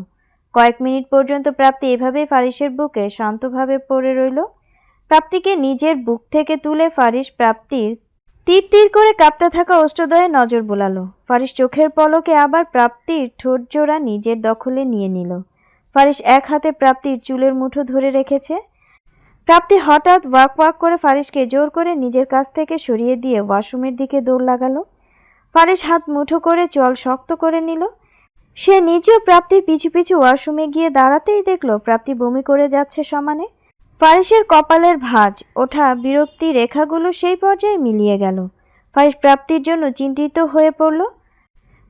কয়েক মিনিট পর্যন্ত প্রাপ্তি এভাবেই ফারিসের বুকে শান্তভাবে পড়ে রইল। প্রাপ্তিকে নিজের বুক থেকে তুলে ফারিস প্রাপ্তির তীর তীর করে কাঁপতে থাকা অষ্টদয়ে নজর বোলালো। ফারিস চোখের পলকে আবার প্রাপ্তির ঠোঁট জোড়া নিজের দখলে নিয়ে নিল। ফারিস এক হাতে প্রাপ্তির চুলের মুঠো ধরে রেখেছে। প্রাপ্তি হঠাৎ ওয়াক ওয়াক করে ফারিসকে জোর করে নিজের কাছ থেকে সরিয়ে দিয়ে ওয়াশরুমের দিকে দৌড় লাগালো। ফারিস হাত মুঠো করে চল শক্ত করে নিল। সে নিজেও প্রাপ্তির পিছু পিছু ওয়াশরুমে গিয়ে দাঁড়াতেই দেখলো প্রাপ্তি বমি করে যাচ্ছে সমানে। ফারিসের কপালের ভাঁজ ওঠা বিরক্তি রেখাগুলো সেই পর্যায়ে মিলিয়ে গেল। ফারিস প্রাপ্তির জন্য চিন্তিত হয়ে পড়ল।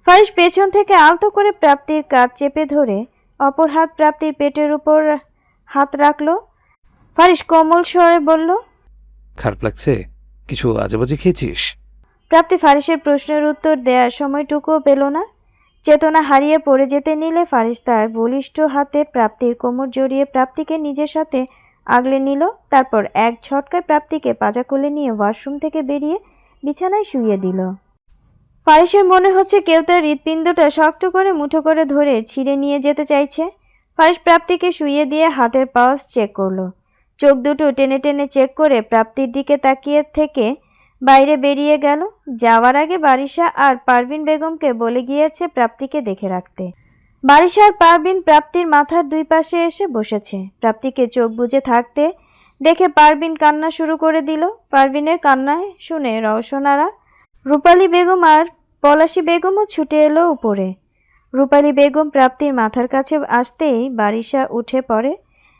ফারিস পেছন থেকে আলতো করে প্রাপ্তির কাঁধ চেপে ধরে অপর হাত প্রাপ্তির পেটের উপর হাত রাখলো। ফারিস কোমল স্বরে বলল, খারাপ লাগছে? কিছু আজেবাজে খেয়েছিস? প্রাপ্তি ফারিসের প্রশ্নের উত্তর দেওয়ার সময়টুকুও পেল না। চেতনা হারিয়ে পড়ে যেতে নিলে ফারিস তার বলিষ্ঠ হাতে প্রাপ্তির কোমর জড়িয়ে প্রাপ্তিকে নিজের সাথে আগলে নিল। তারপর এক ঝটকায় প্রাপ্তিকে পাজা কোলে নিয়ে ওয়াশরুম থেকে বেরিয়ে বিছানায় শুইয়ে দিল। ফারিসের মনে হচ্ছে কেউ তার হৃৎপিণ্ডটা শক্ত করে মুঠো করে ধরে ছিঁড়ে নিয়ে যেতে চাইছে। ফারিস প্রাপ্তিকে শুইয়ে দিয়ে হাতের পালস চেক করলো। চোখ দুটো টেনে টেনে চেক করে প্রাপ্তির দিকে তাকিয়ে থেকে বাইরে বেরিয়ে গেল। যাওয়ার আগে বারিশা আর পারভিন বেগমকে বলে গিয়েছে প্রাপ্তিকে দেখে রাখতে। বারিশা আর পারভিন প্রাপ্তির মাথার দুই পাশে এসে বসেছে। প্রাপ্তিকে চোখ বুজে থাকতে দেখে পারভিন কান্না শুরু করে দিল। পারভিনের কান্নায় শুনে রওশনারা, রূপালী বেগম আর পলাশী বেগমও ছুটে এলো উপরে। রূপালী বেগম প্রাপ্তির মাথার কাছে আসতেই বারিশা উঠে পড়ে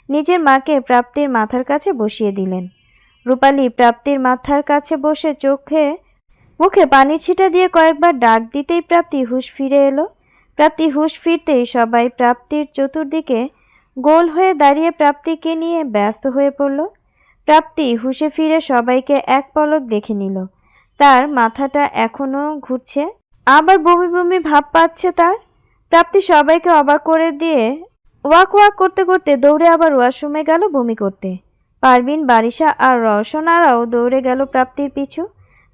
নিজের মাকে প্রাপ্তির মাথার কাছে বসিয়ে দিলেন। রূপালী প্রাপ্তির মাথার কাছে বসে চোখে মুখে পানির ছিটা দিয়ে কয়েকবার ডাক দিতেই প্রাপ্তি হুঁশ ফিরে এলো। প্রাপ্তি হুঁশ ফিরতেই সবাই প্রাপ্তির চতুর্দিকে গোল হয়ে দাঁড়িয়ে প্রাপ্তিকে নিয়ে ব্যস্ত হয়ে পড়ল। প্রাপ্তি হুঁশে ফিরে সবাইকে এক পলক দেখে নিল। তার মাথাটা এখনো ঘুরছে, আবার বমি বমি ভাব পাচ্ছে তার। প্রাপ্তি সবাইকে অবাক করে দিয়ে ওয়াক ওয়াক করতে করতে দৌড়ে আবার ওয়াশরুমে গেল বমি করতে। পারভিন, বারিশা আর রওশনারাও দৌড়ে গেল প্রাপ্তির পিছু।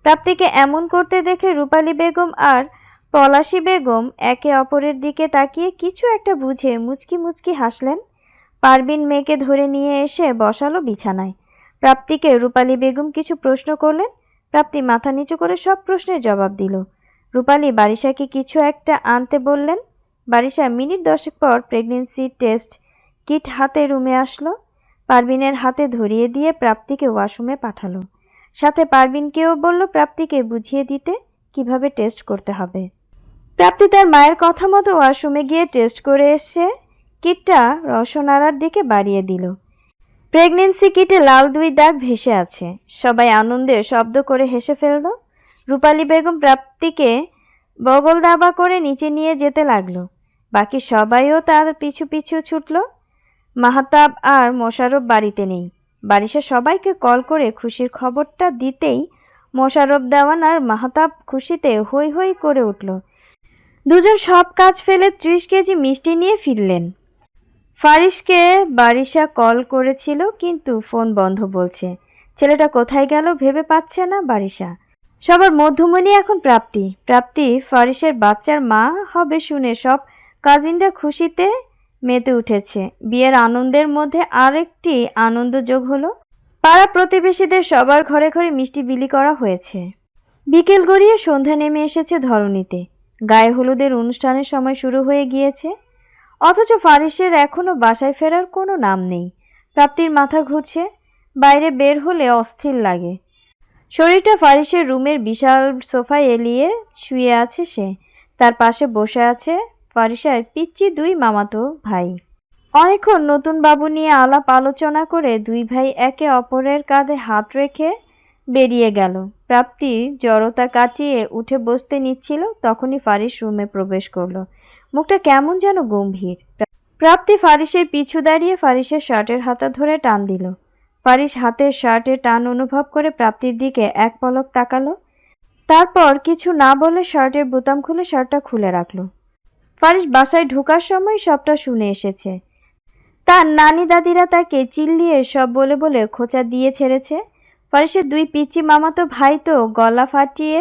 প্রাপ্তিকে এমন করতে দেখে রূপালী বেগম আর পলাশী বেগম একে অপরের দিকে তাকিয়ে কিছু একটা বুঝে মুচকি মুচকি হাসলেন। পারভিন মেয়েকে ধরে নিয়ে এসে বসালো বিছানায়। প্রাপ্তিকে রূপালী বেগম কিছু প্রশ্ন করলেন। প্রাপ্তি মাথা নিচু করে সব প্রশ্নের জবাব দিল। রূপালী বারিশাকে কিছু একটা আনতে বললেন। বারিশা মিনিট 10 পর প্রেগনেন্সি টেস্ট কিট হাতে রুমে আসলো। পারভিনের হাতে ধরিয়ে দিয়ে প্রাপ্তিকে ওয়াশরুমে পাঠালো। সাথে পারভিনকেও বলল প্রাপ্তিকে বুঝিয়ে দিতে কিভাবে টেস্ট করতে হবে। প্রাপ্তি তার মায়ের কথা মতো ওয়াশরুমে গিয়ে টেস্ট করে এসে কিটটা রওশনারার দিকে বাড়িয়ে দিল। প্রেগনেন্সি কিটে লাল 2 দাগ ভেসে আছে। সবাই আনন্দে শব্দ করে হেসে ফেলল। রূপালী বেগম প্রাপ্তিকে বগল দাবা করে নিচে নিয়ে যেতে লাগলো। বাকি সবাইও তার পিছু পিছু ছুটল। মাহতাব আর মোশাররফ বাড়িতে নেই। বারিশা সবাইকে কল করে খুশির খবরটা দিতেই মোশাররফ দেওয়ান আর মাহতাব খুশিতে হৈ হৈ করে উঠল। দুজন সব কাজ ফেলে 30 কেজি মিষ্টি নিয়ে ফিরলেন। ফারিসকে বারিশা কল করেছিল কিন্তু ফোন বন্ধ বলছে। ছেলেটা কোথায় গেল ভেবে পাচ্ছে না বারিশা। সবার মধ্যমণি এখন প্রাপ্তি। প্রাপ্তি ফারিসের বাচ্চার মা হবে শুনে সব কাজিনরা খুশিতে মেতে উঠেছে। বিয়ের আনন্দের মধ্যে আরেকটি আনন্দ যোগ হলো। পাড়া প্রতিবেশীদের সবার ঘরে ঘরে মিষ্টি বিলি করা হয়েছে। বিকেল গড়িয়ে সন্ধ্যা নেমে এসেছে ধরণীতে। গায়ে হলুদের অনুষ্ঠানের সময় শুরু হয়ে গিয়েছে, অথচ ফারিসের এখনো বাসায় ফেরার কোনো নাম নেই। প্রাপ্তির মাথা ঘুরছে, বাইরে বের হলে অস্থির লাগে। শরীরটা ফারিসের রুমের বিশাল সোফায় এলিয়ে শুয়ে আছে সে। তার পাশে বসে আছে ফারিসার পিচ্চি 2 মামাতো ভাই। অনেকক্ষণ নতুন বাবু নিয়ে আলাপ আলোচনা করে 2 ভাই একে অপরের কাঁধে হাত রেখে বেরিয়ে গেল। প্রাপ্তি জড়তা কাটিয়ে উঠে বসতে নিচ্ছিল, তখনই ফারিস রুমে প্রবেশ করলো। মুখটা কেমন যেন গম্ভীর। প্রাপ্তি ফারিসের পিছু দাঁড়িয়ে ফারিসের শার্টের হাতা ধরে টান দিল। ফারিস হাতের শার্টের টান অনুভব করে প্রাপ্তির দিকে এক পলক তাকালো, তারপর কিছু না বলে শার্টের বোতাম খুলে শার্টটা খুলে রাখলো। ফারিস বাসায় ঢোকার সময় সবটা শুনে এসেছে। তার নানি দাদিরা তাকে চিল্লিয়ে সব বলে বলে খোঁচা দিয়ে ছেড়েছে। ফারিসের দুই পিচ্চি মামাতো ভাই তো গলা ফাটিয়ে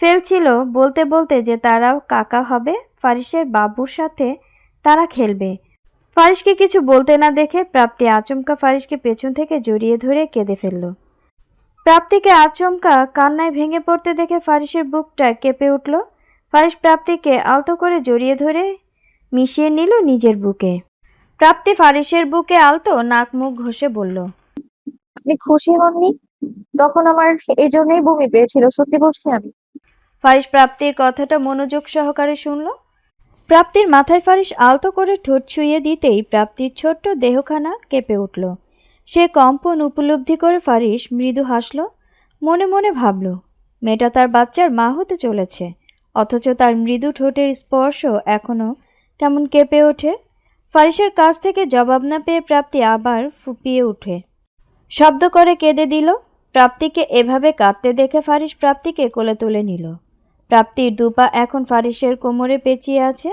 ফেলছিল বলতে বলতে যে তারাও কাকা হবে, ফারিসের বাবুর সাথে তারা খেলবে। ফারিসকে কিছু বলতে না দেখে প্রাপ্তি আচমকা ফারিসকে পেছন থেকে জড়িয়ে ধরে কেঁদে ফেলল। প্রাপ্তিকে আচমকা কান্নায় ভেঙে পড়তে দেখে ফারিসের বুকটা কেঁপে উঠল। ফারিস প্রাপ্তিকে আলতো করে জড়িয়ে ধরে মিশিয়ে নিল নিজের বুকে। প্রাপ্তি ফারিসের বুকে আলতো নাক মুখ ঘষে বলল, আপনি খুশি হননি? তখন আমার এই জন্যই বমি পেয়েছিল, সত্যি বলছি আমি। ফারিস প্রাপ্তির কথাটা মনোযোগ সহকারে শুনল। প্রাপ্তির মাথায় ফারিস আলতো করে ঠোঁট ছুঁয়ে দিতেই প্রাপ্তির ছোট্ট দেহখানা কেঁপে উঠল। সে কম্পন উপলব্ধি করে ফারিস মৃদু হাসল। মনে মনে ভাবল, মেয়েটা তার বাচ্চার মা হতে চলেছে, অথচ তার মৃদু ঠোঁটের স্পর্শ এখনো কেমন কেঁপে ওঠে। ফারিসের কাছ থেকে জবাব না পেয়ে প্রাপ্তি আবার ফুপিয়ে উঠে শব্দ করে কেঁদে দিল। প্রাপ্তিকে এভাবে কাঁদতে দেখে ফারিস প্রাপ্তিকে কোলে তুলে নিল। প্রাপ্তির দুপা এখন ফারিসের কোমরে পেঁচিয়ে আছে।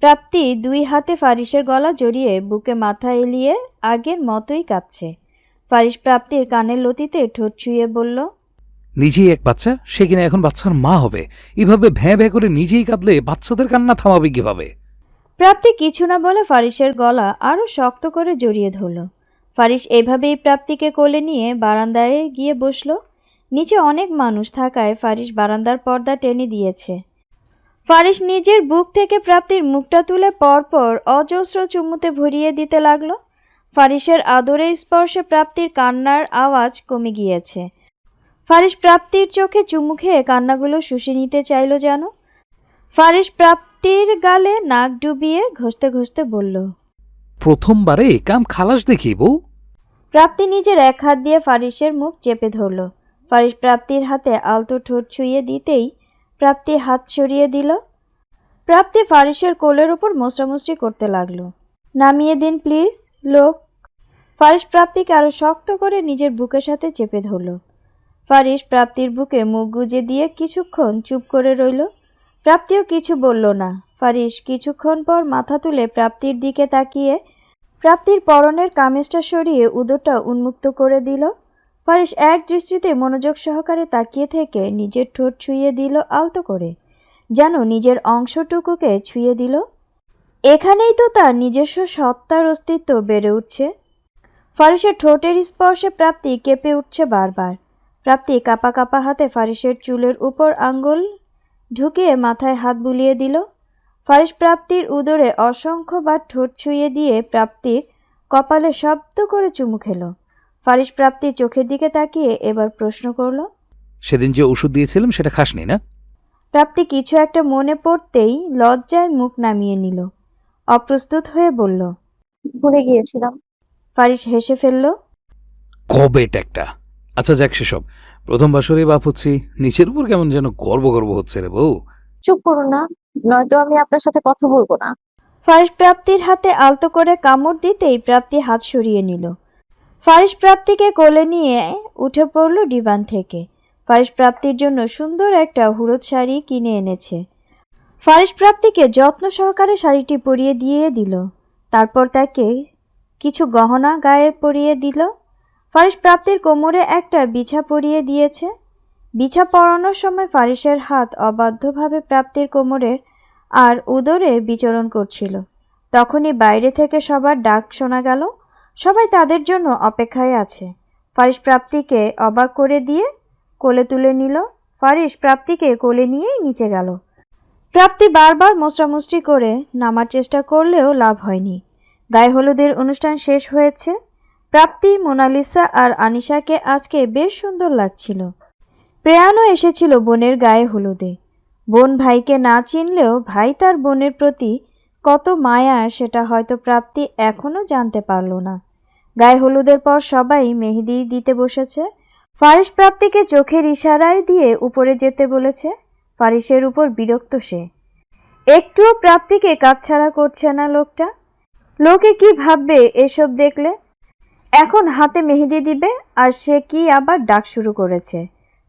প্রাপ্তি দুই হাতে ফারিসের গলা জড়িয়ে বুকে মাথা এলিয়ে আগের মতোই কাঁদছে। ফারিস প্রাপ্তির কানের লতিতে ঠোঁট ছুঁয়ে বলল, নিজেই এক বাচ্চা, সে কিনা এখন বাচ্চার মা হবে। এভাবে ভ্যাঁ ভ্যাঁ করে নিজেই কাঁদলে বাচ্চাদের কান্না থামাবে কিভাবে? প্রাপ্তি কিছু না বলে ফারিসের গলা আরো শক্ত করে জড়িয়ে ধরল। ফারিস এভাবেই প্রাপ্তিকে কোলে নিয়ে বারান্দায় গিয়ে বসল। নিচে অনেক মানুষ থাকায় ফারিস বারান্দার পর্দা টেনে দিয়েছে। ফারিস নিজের বুক থেকে প্রাপ্তির মুখটা তুলে পরপর অজস্র চুমুতে ভরিয়ে দিতে লাগলো। ফারিসের আদরে স্পর্শে প্রাপ্তির কান্নার আওয়াজ কমে গিয়েছে। ফারিস প্রাপ্তির চোখে চুমু খেয়ে কান্নাগুলো শুষে নিতে চাইল যেন। ফারিস প্রাপ্তির গালে নাক ডুবিয়ে ঘষতে ঘষতে বলল, প্রথমবারে কাম খালাস দেখি বউ। প্রাপ্তি নিজের এক হাত দিয়ে ফারিসের মুখ চেপে ধরল। ফারিস প্রাপ্তির হাতে আলতো ঠোঁট ছুঁয়ে দিতেই প্রাপ্তি হাত সরিয়ে দিল। প্রাপ্তি ফারিসের কোলের উপর মোস্টামুষ্টি করতে লাগলো। নামিয়ে দিন প্লিজ লোক। ফারিস প্রাপ্তিকে আরো শক্ত করে নিজের বুকের সাথে চেপে ধরল। ফারিস প্রাপ্তির বুকে মুখ গুজে দিয়ে কিছুক্ষণ চুপ করে রইল। প্রাপ্তিও কিছু বলল না। ফারিস কিছুক্ষণ পর মাথা তুলে প্রাপ্তির দিকে তাকিয়ে প্রাপ্তির পরনের কামিজটা সরিয়ে উদরটা উন্মুক্ত করে দিল। ফারিস এক দৃষ্টিতে মনোযোগ সহকারে তাকিয়ে থেকে নিজের ঠোঁট ছুঁয়ে দিল আলতো করে, যেন নিজের অংশটুকুকে ছুঁয়ে দিল। এখানেই তো তার নিজস্ব সত্তার অস্তিত্ব বেড়ে উঠছে। ফারিসের ঠোঁটের স্পর্শে প্রাপ্তি কেঁপে উঠছে বারবার। প্রাপ্তি কাঁপা কাঁপা হাতে ফারিসের চুলের উপর আঙ্গুল ঢুকিয়ে মাথায় হাত বুলিয়ে দিল। ফারিস প্রাপ্তির উদরে অসংখ্যবার ঠোঁট ছুঁয়ে দিয়ে প্রাপ্তির কপালে শব্দ করে চুমু খেল। ফারিস প্রাপ্তির চোখের দিকে তাকিয়ে এবার প্রশ্ন করল, সেদিন যে ওষুধ দিয়েছিলাম সেটা খাসনি না? প্রাপ্তি কিছু একটা মনে পড়তেই লজ্জায় মুখ নামিয়ে নিল। অপ্রস্তুত হয়ে বলল, ভুলে গিয়েছিলাম। ফারিস হেসে ফেলল। কবেট একটা। আচ্ছা যাক সেসব। প্রথম বাসরে বাপ হচ্ছি, নিচের উপর কেমন যেন গর্ব গর্ব হচ্ছে রে বউ। চুপ করুন না, নয়তো আমি আপনার সাথে কথা বলবো না। ফারিস প্রাপ্তির হাতে আলতো করে কামড় দিতেই প্রাপ্তি হাত সরিয়ে নিল। ফারিস প্রাপ্তিকে কোলে নিয়ে উঠে পড়ল ডিভান থেকে। ফারিস প্রাপ্তির জন্য সুন্দর একটা হুড়োদ শাড়ি কিনে এনেছে। ফারিস প্রাপ্তিকে যত্ন সহকারে শাড়িটি পরিয়ে দিয়ে দিল। তারপর তাকে কিছু গহনা গায়ে পরিয়ে দিল। ফারিস প্রাপ্তির কোমরে একটা বিছা পরিয়ে দিয়েছে। বিছা পরানোর সময় ফারিসের হাত অবাধ্যভাবে প্রাপ্তির কোমরের আর উদরে বিচরণ করছিল। তখনই বাইরে থেকে সবার ডাক শোনা গেল। সবাই তাদের জন্য অপেক্ষায় আছে। ফারিস প্রাপ্তিকে অবাক করে দিয়ে কোলে তুলে নিল। ফারিস প্রাপ্তিকে কোলে নিয়েই নিচে গেল। প্রাপ্তি বারবার মোস্টামুষ্টি করে নামার চেষ্টা করলেও লাভ হয়নি। গায়ে হলুদের অনুষ্ঠান শেষ হয়েছে। প্রাপ্তি, মোনালিসা আর আনিশাকে আজকে বেশ সুন্দর লাগছিল। প্রেয়ানও এসেছিল বোনের গায়ে হলুদে। বোন ভাইকে না চিনলেও ভাই তার বোনের প্রতি কত মায়া সেটা হয়তো প্রাপ্তি এখনো জানতে পারল না। গায়ে হলুদের পর সবাই মেহেদি দিতে বসেছে। ফারিস প্রাপ্তিকে চোখের ইশারায় দিয়ে উপরে যেতে বলেছে। ফারিসের উপর বিরক্ত সে। একটুও প্রাপ্তিকে কাছছাড়া করছে না লোকটা। লোকে কি ভাববে এসব দেখলে? এখন হাতে মেহেদি দিবে আর সে কি আবার ডাক শুরু করেছে।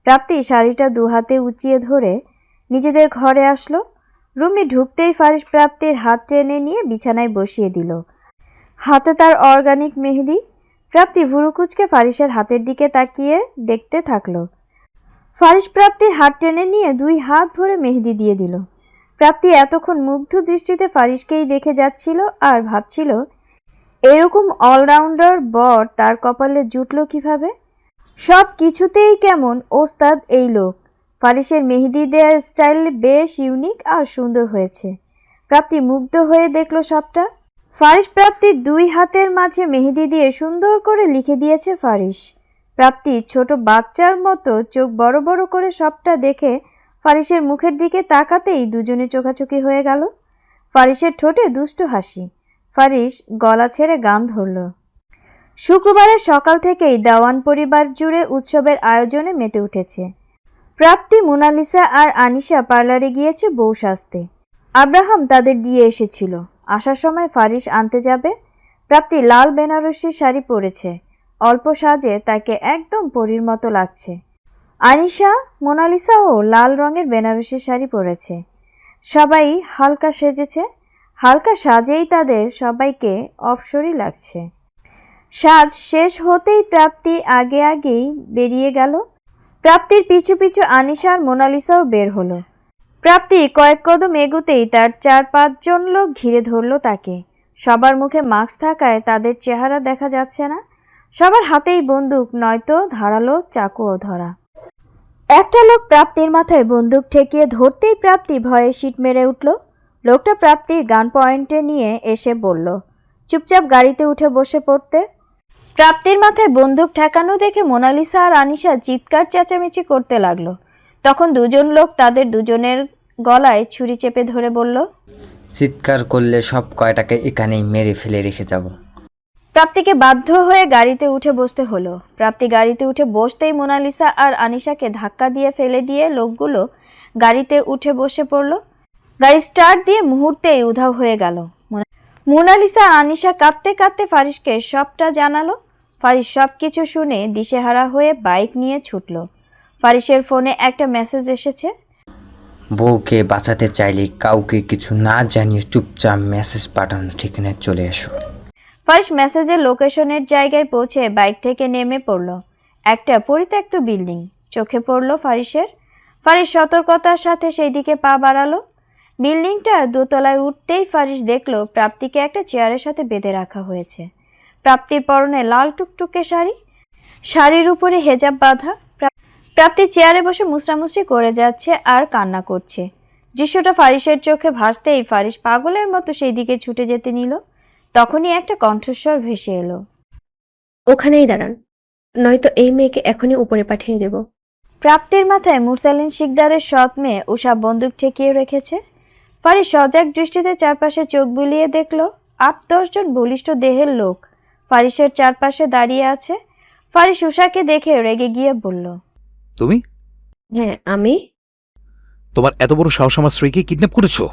প্রাপ্তি শাড়িটা দু হাতে উঁচিয়ে ধরে নিজেদের ঘরে আসলো। রুমে ঢুকতেই ফারিস প্রাপ্তির হাত টেনে নিয়ে বিছানায় বসিয়ে দিল। হাতে তার অর্গানিক মেহেদি। প্রাপ্তি ভুরু কুঁচকে ফারিসের হাতের দিকে তাকিয়ে দেখতে থাকলো। ফারিস প্রাপ্তির হাত টেনে নিয়ে 2 হাত ভরে মেহেদি দিয়ে দিল। প্রাপ্তি এতক্ষণ মুগ্ধ দৃষ্টিতে ফারিসকেই দেখে যাচ্ছিল আর ভাবছিল এরকম অলরাউন্ডার বর তার কপালে জুটল কিভাবে। সব কিছুতেই কেমন ওস্তাদ এই লোক। ফারিসের মেহেদি দেওয়ার স্টাইল বেশ ইউনিক আর সুন্দর হয়েছে। প্রাপ্তি মুগ্ধ হয়ে দেখলো সবটা। ফারিস প্রাপ্তির 2 হাতের মাঝে মেহেদি দিয়ে সুন্দর করে লিখে দিয়েছে ফারিস। প্রাপ্তি ছোট বাচ্চার মতো চোখ বড় বড় করে সবটা দেখে ফারিসের মুখের দিকে তাকাতেই দুজনে চোখাচোখি হয়ে গেল। ফারিসের ঠোঁটে দুষ্টু হাসি। ফারিস গলা ছেড়ে গান ধরল। শুক্রবারের সকাল থেকেই দেওয়ান পরিবার জুড়ে উৎসবের আয়োজনে মেতে উঠেছে। প্রাপ্তি, মোনালিসা আর আনিশা পার্লারে গিয়েছে বউ সাজতে। আব্রাহাম তাদের দিয়ে এসেছিল। আসার সময় ফারিস আনতে যাবে। প্রাপ্তি লাল বেনারসি শাড়ি পরেছে। অল্প সাজে তাকে একদম পরীর মতো লাগছে। আনিশা, মোনালিসাও লাল রঙের বেনারসি শাড়ি পরেছে। সবাই হালকা সেজেছে। হালকা সাজেই তাদের সবাইকে অপসরী লাগছে। সাজ শেষ হতেই প্রাপ্তি আগেই বেরিয়ে গেল। প্রাপ্তির পিছু পিছু আনিশা আর মোনালিসাও বের হলো। প্রাপ্তি কয়েক কদম এগুতেই তার 4-5 জন লোক ঘিরে ধরল তাকে। সবার মুখে মাস্ক থাকায় তাদের চেহারা দেখা যাচ্ছে না। সবার হাতেই বন্দুক, নয়তো ধারালো চাকুও ধরা। একটা লোক প্রাপ্তির মাথায় বন্দুক ঠেকিয়ে ধরতেই প্রাপ্তি ভয়ে শীট মেরে উঠল। লোকটা প্রাপ্তির গান পয়েন্টে নিয়ে এসে বলল চুপচাপ গাড়িতে উঠে বসে পড়তে। প্রাপ্তির মাথায় বন্দুক ঠেকানো দেখে মোনালিসা আর আনিশা চিৎকার চেঁচামেচি করতে লাগলো। তখন 2 জন লোক তাদের দুজনের গলায় ছুরি চেপে ধরে বলল, চিৎকার করলে সব কয়টাকে এখানেই মেরে ফেলে রেখে যাব। প্রাপ্তিকে বাধ্য হয়ে গাড়িতে উঠে বসতে হলো। প্রাপ্তি গাড়িতে উঠে বসতেই মোনালিসা আর আনিশাকে ধাক্কা দিয়ে ফেলে দিয়ে লোকগুলো গাড়িতে উঠে বসে পড়ল। গাড়ি স্টার্ট দিয়ে মুহূর্তেই উধাও হয়ে গেল। মোনালিসা আর আনিশা কাঁদতে কাঁদতে ফারিসকে সবটা জানালো। ফারিস সবকিছু শুনে দিশেহারা হয়ে বাইক নিয়ে ছুটল। ফারিসের ফোনে একটা মেসেজ এসেছে। বউকে বাঁচাতে চাইলে কাউকে কিছু না জানিয়ে চুপচাপ মেসেজ পাঠানো ঠিকানায় চলে এসো। ফারিস মেসেজের লোকেশনের জায়গায় পৌঁছে বাইক থেকে নেমে পড়ল। একটা পরিত্যক্ত বিল্ডিং চোখে পড়ল ফারিসের। ফারিস সতর্কতার সাথে সেই দিকে পা বাড়ালো। বিল্ডিংটার দোতলায় উঠতেই ফারিস দেখল প্রাপ্তিকে একটা চেয়ারের সাথে বেঁধে রাখা হয়েছে। প্রাপ্তির পরনে লাল টুকটুকে শাড়ি, শাড়ির উপরে হেজাব বাঁধা। প্রাপ্তি চেয়ারে বসে মুচড়ামুচড়ি করে যাচ্ছে আর কান্না করছে। দৃশ্যটা ফারিসের চোখে ভাসতেই ফারিস পাগলের মতো সেই দিকে ছুটে যেতে নিল। তখনই একটা কণ্ঠস্বর ভেসে এলো, ওখানেই দাঁড়ান, নয়তো এই মেয়েকে এখনই উপরে পাঠিয়ে দেব। প্রাপ্তির মাথায় মুরসালিন শিকদারের সৎ মেয়ে উষা বন্দুক ঠেকিয়ে রেখেছে। ফারিস সজাগ দৃষ্টিতে চারপাশে চোখ বুলিয়ে দেখল 8-10 জন বলিষ্ঠ দেহের লোক ফারিসের চারপাশে দাঁড়িয়ে আছে। ফারিস উষাকে দেখে রেগে গিয়ে বলল, তুমি? হ্যাঁ, আমি। তোমার এত বড় সাহস আমার স্ত্রীকে কিডন্যাপ করেছো?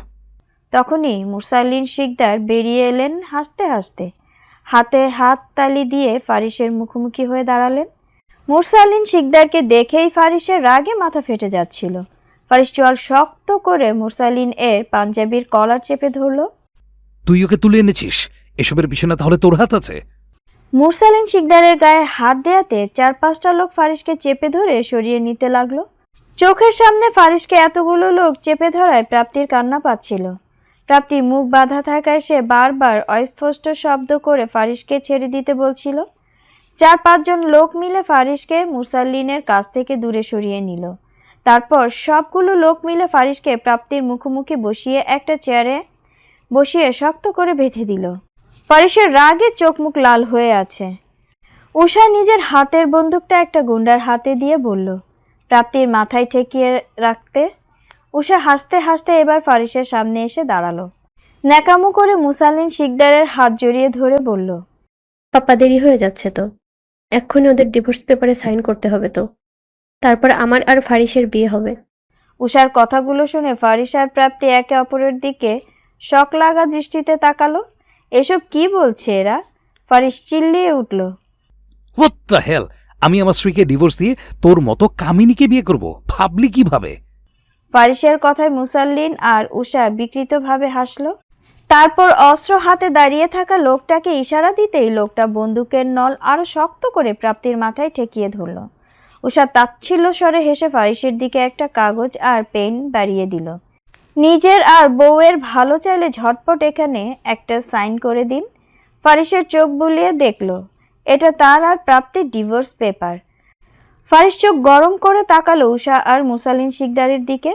তখনই মুরসালিন শিকদার বেরিয়ে এলেন হাসতে হাসতে। হাতে হাত তালি দিয়ে ফারিসের মুখোমুখি হয়ে দাঁড়ালেন। মুরসালিন শিকদারকে দেখেই ফারিসের রাগে মাথা ফেটে যাচ্ছিল। ফারিস চোয়াল শক্ত করে মুরসালিন এর পাঞ্জাবির কলার চেপে ধরল। তুই ওকে তুলে এনেছিস? এসবের পিছনে তাহলে তোর হাত আছে? মুরসালিন শিকদারের গায়ে হাত দেয়াতে 4-5টা লোক ফারিসকে চেপে ধরে সরিয়ে নিতে লাগলো। চোখের সামনে ফারিসকে এতগুলো লোক চেপে ধরায় প্রাপ্তির কান্না পাচ্ছিল। প্রাপ্তি মুখ বাঁধা থাকায় সে বারবার অস্পষ্ট শব্দ করে ফারিসকে ছেড়ে দিতে বলছিল। 4-5 জন লোক মিলে ফারিসকে মুরসালিনের কাছ থেকে দূরে সরিয়ে নিল। তারপর সবগুলো লোক মিলে ফারিসকে প্রাপ্তির মুখোমুখি বসিয়ে একটা চেয়ারে বসিয়ে শক্ত করে বেঁধে দিল। ফারিসের রাগে চোখ মুখ লাল হয়ে আছে। উষা নিজের হাতের বন্দুকটা একটা গুন্ডার হাতে দিয়ে বলল প্রাপ্তির মাথায় ঠেকিয়ে রাখতে। উষা হাসতে হাসতে এবার ফারিসের সামনে এসে দাঁড়ালো। ন্যাকামো করে মুরসালিন শিকদারের হাত জড়িয়ে ধরে বলল, পাপ্পা, দেরি হয়ে যাচ্ছে তো, এক্ষুনি ওদের ডিভোর্স পেপারে সাইন করতে হবে তো। তারপর আমার আর ফারিসের বিয়ে হবে। উষার কথাগুলো শুনে ফারিস আর প্রাপ্তি একে অপরের দিকে শক লাগা দৃষ্টিতে তাকালো। এসব কি বলছে এরা? ফারিস চিল্লিয়ে উঠল। What the hell! আমি আমার স্ত্রীকে ডিভোর্স দিয়ে তোর মতো কামিনীকে বিয়ে করব? ভাবলি কিভাবে? ফারিসের কথায় মুসাল্লিন আর উষা বিকৃতভাবে হাসল। তারপর অস্ত্র হাতে দাঁড়িয়ে থাকা লোকটাকে ইশারা দিতেই লোকটা বন্দুকের নল আরো শক্ত করে প্রাপ্তির মাথায় ঠেকিয়ে ধরল। উষা তাচ্ছিল্য স্বরে হেসে ফারিসের দিকে একটা কাগজ আর পেন বাড়িয়ে দিল। নিজের আর বউয়ের ভালো চাইলে ঝটপট এখানে একটা সাইন করে দিন। ফারিসের চোখ বুলিয়ে দেখল এটা তার আর প্রাপ্তির ডিভোর্স পেপার। ফারিস চোখ গরম করে তাকালো উষা আর মুসালিন শিকদারের দিকে।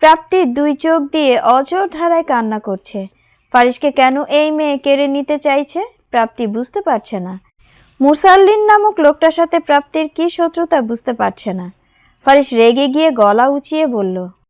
প্রাপ্তির দুই চোখ দিয়ে অঝোর ধারায় কান্না করছে। ফারিসকে কেন এই মেয়ে কেড়ে নিতে চাইছে প্রাপ্তি বুঝতে পারছে না। মুসাল্লিন নামক লোকটার সাথে প্রাপ্তির কি শত্রুতা বুঝতে পারছে না। ফারিস রেগে গিয়ে গলা উঁচিয়ে বলল,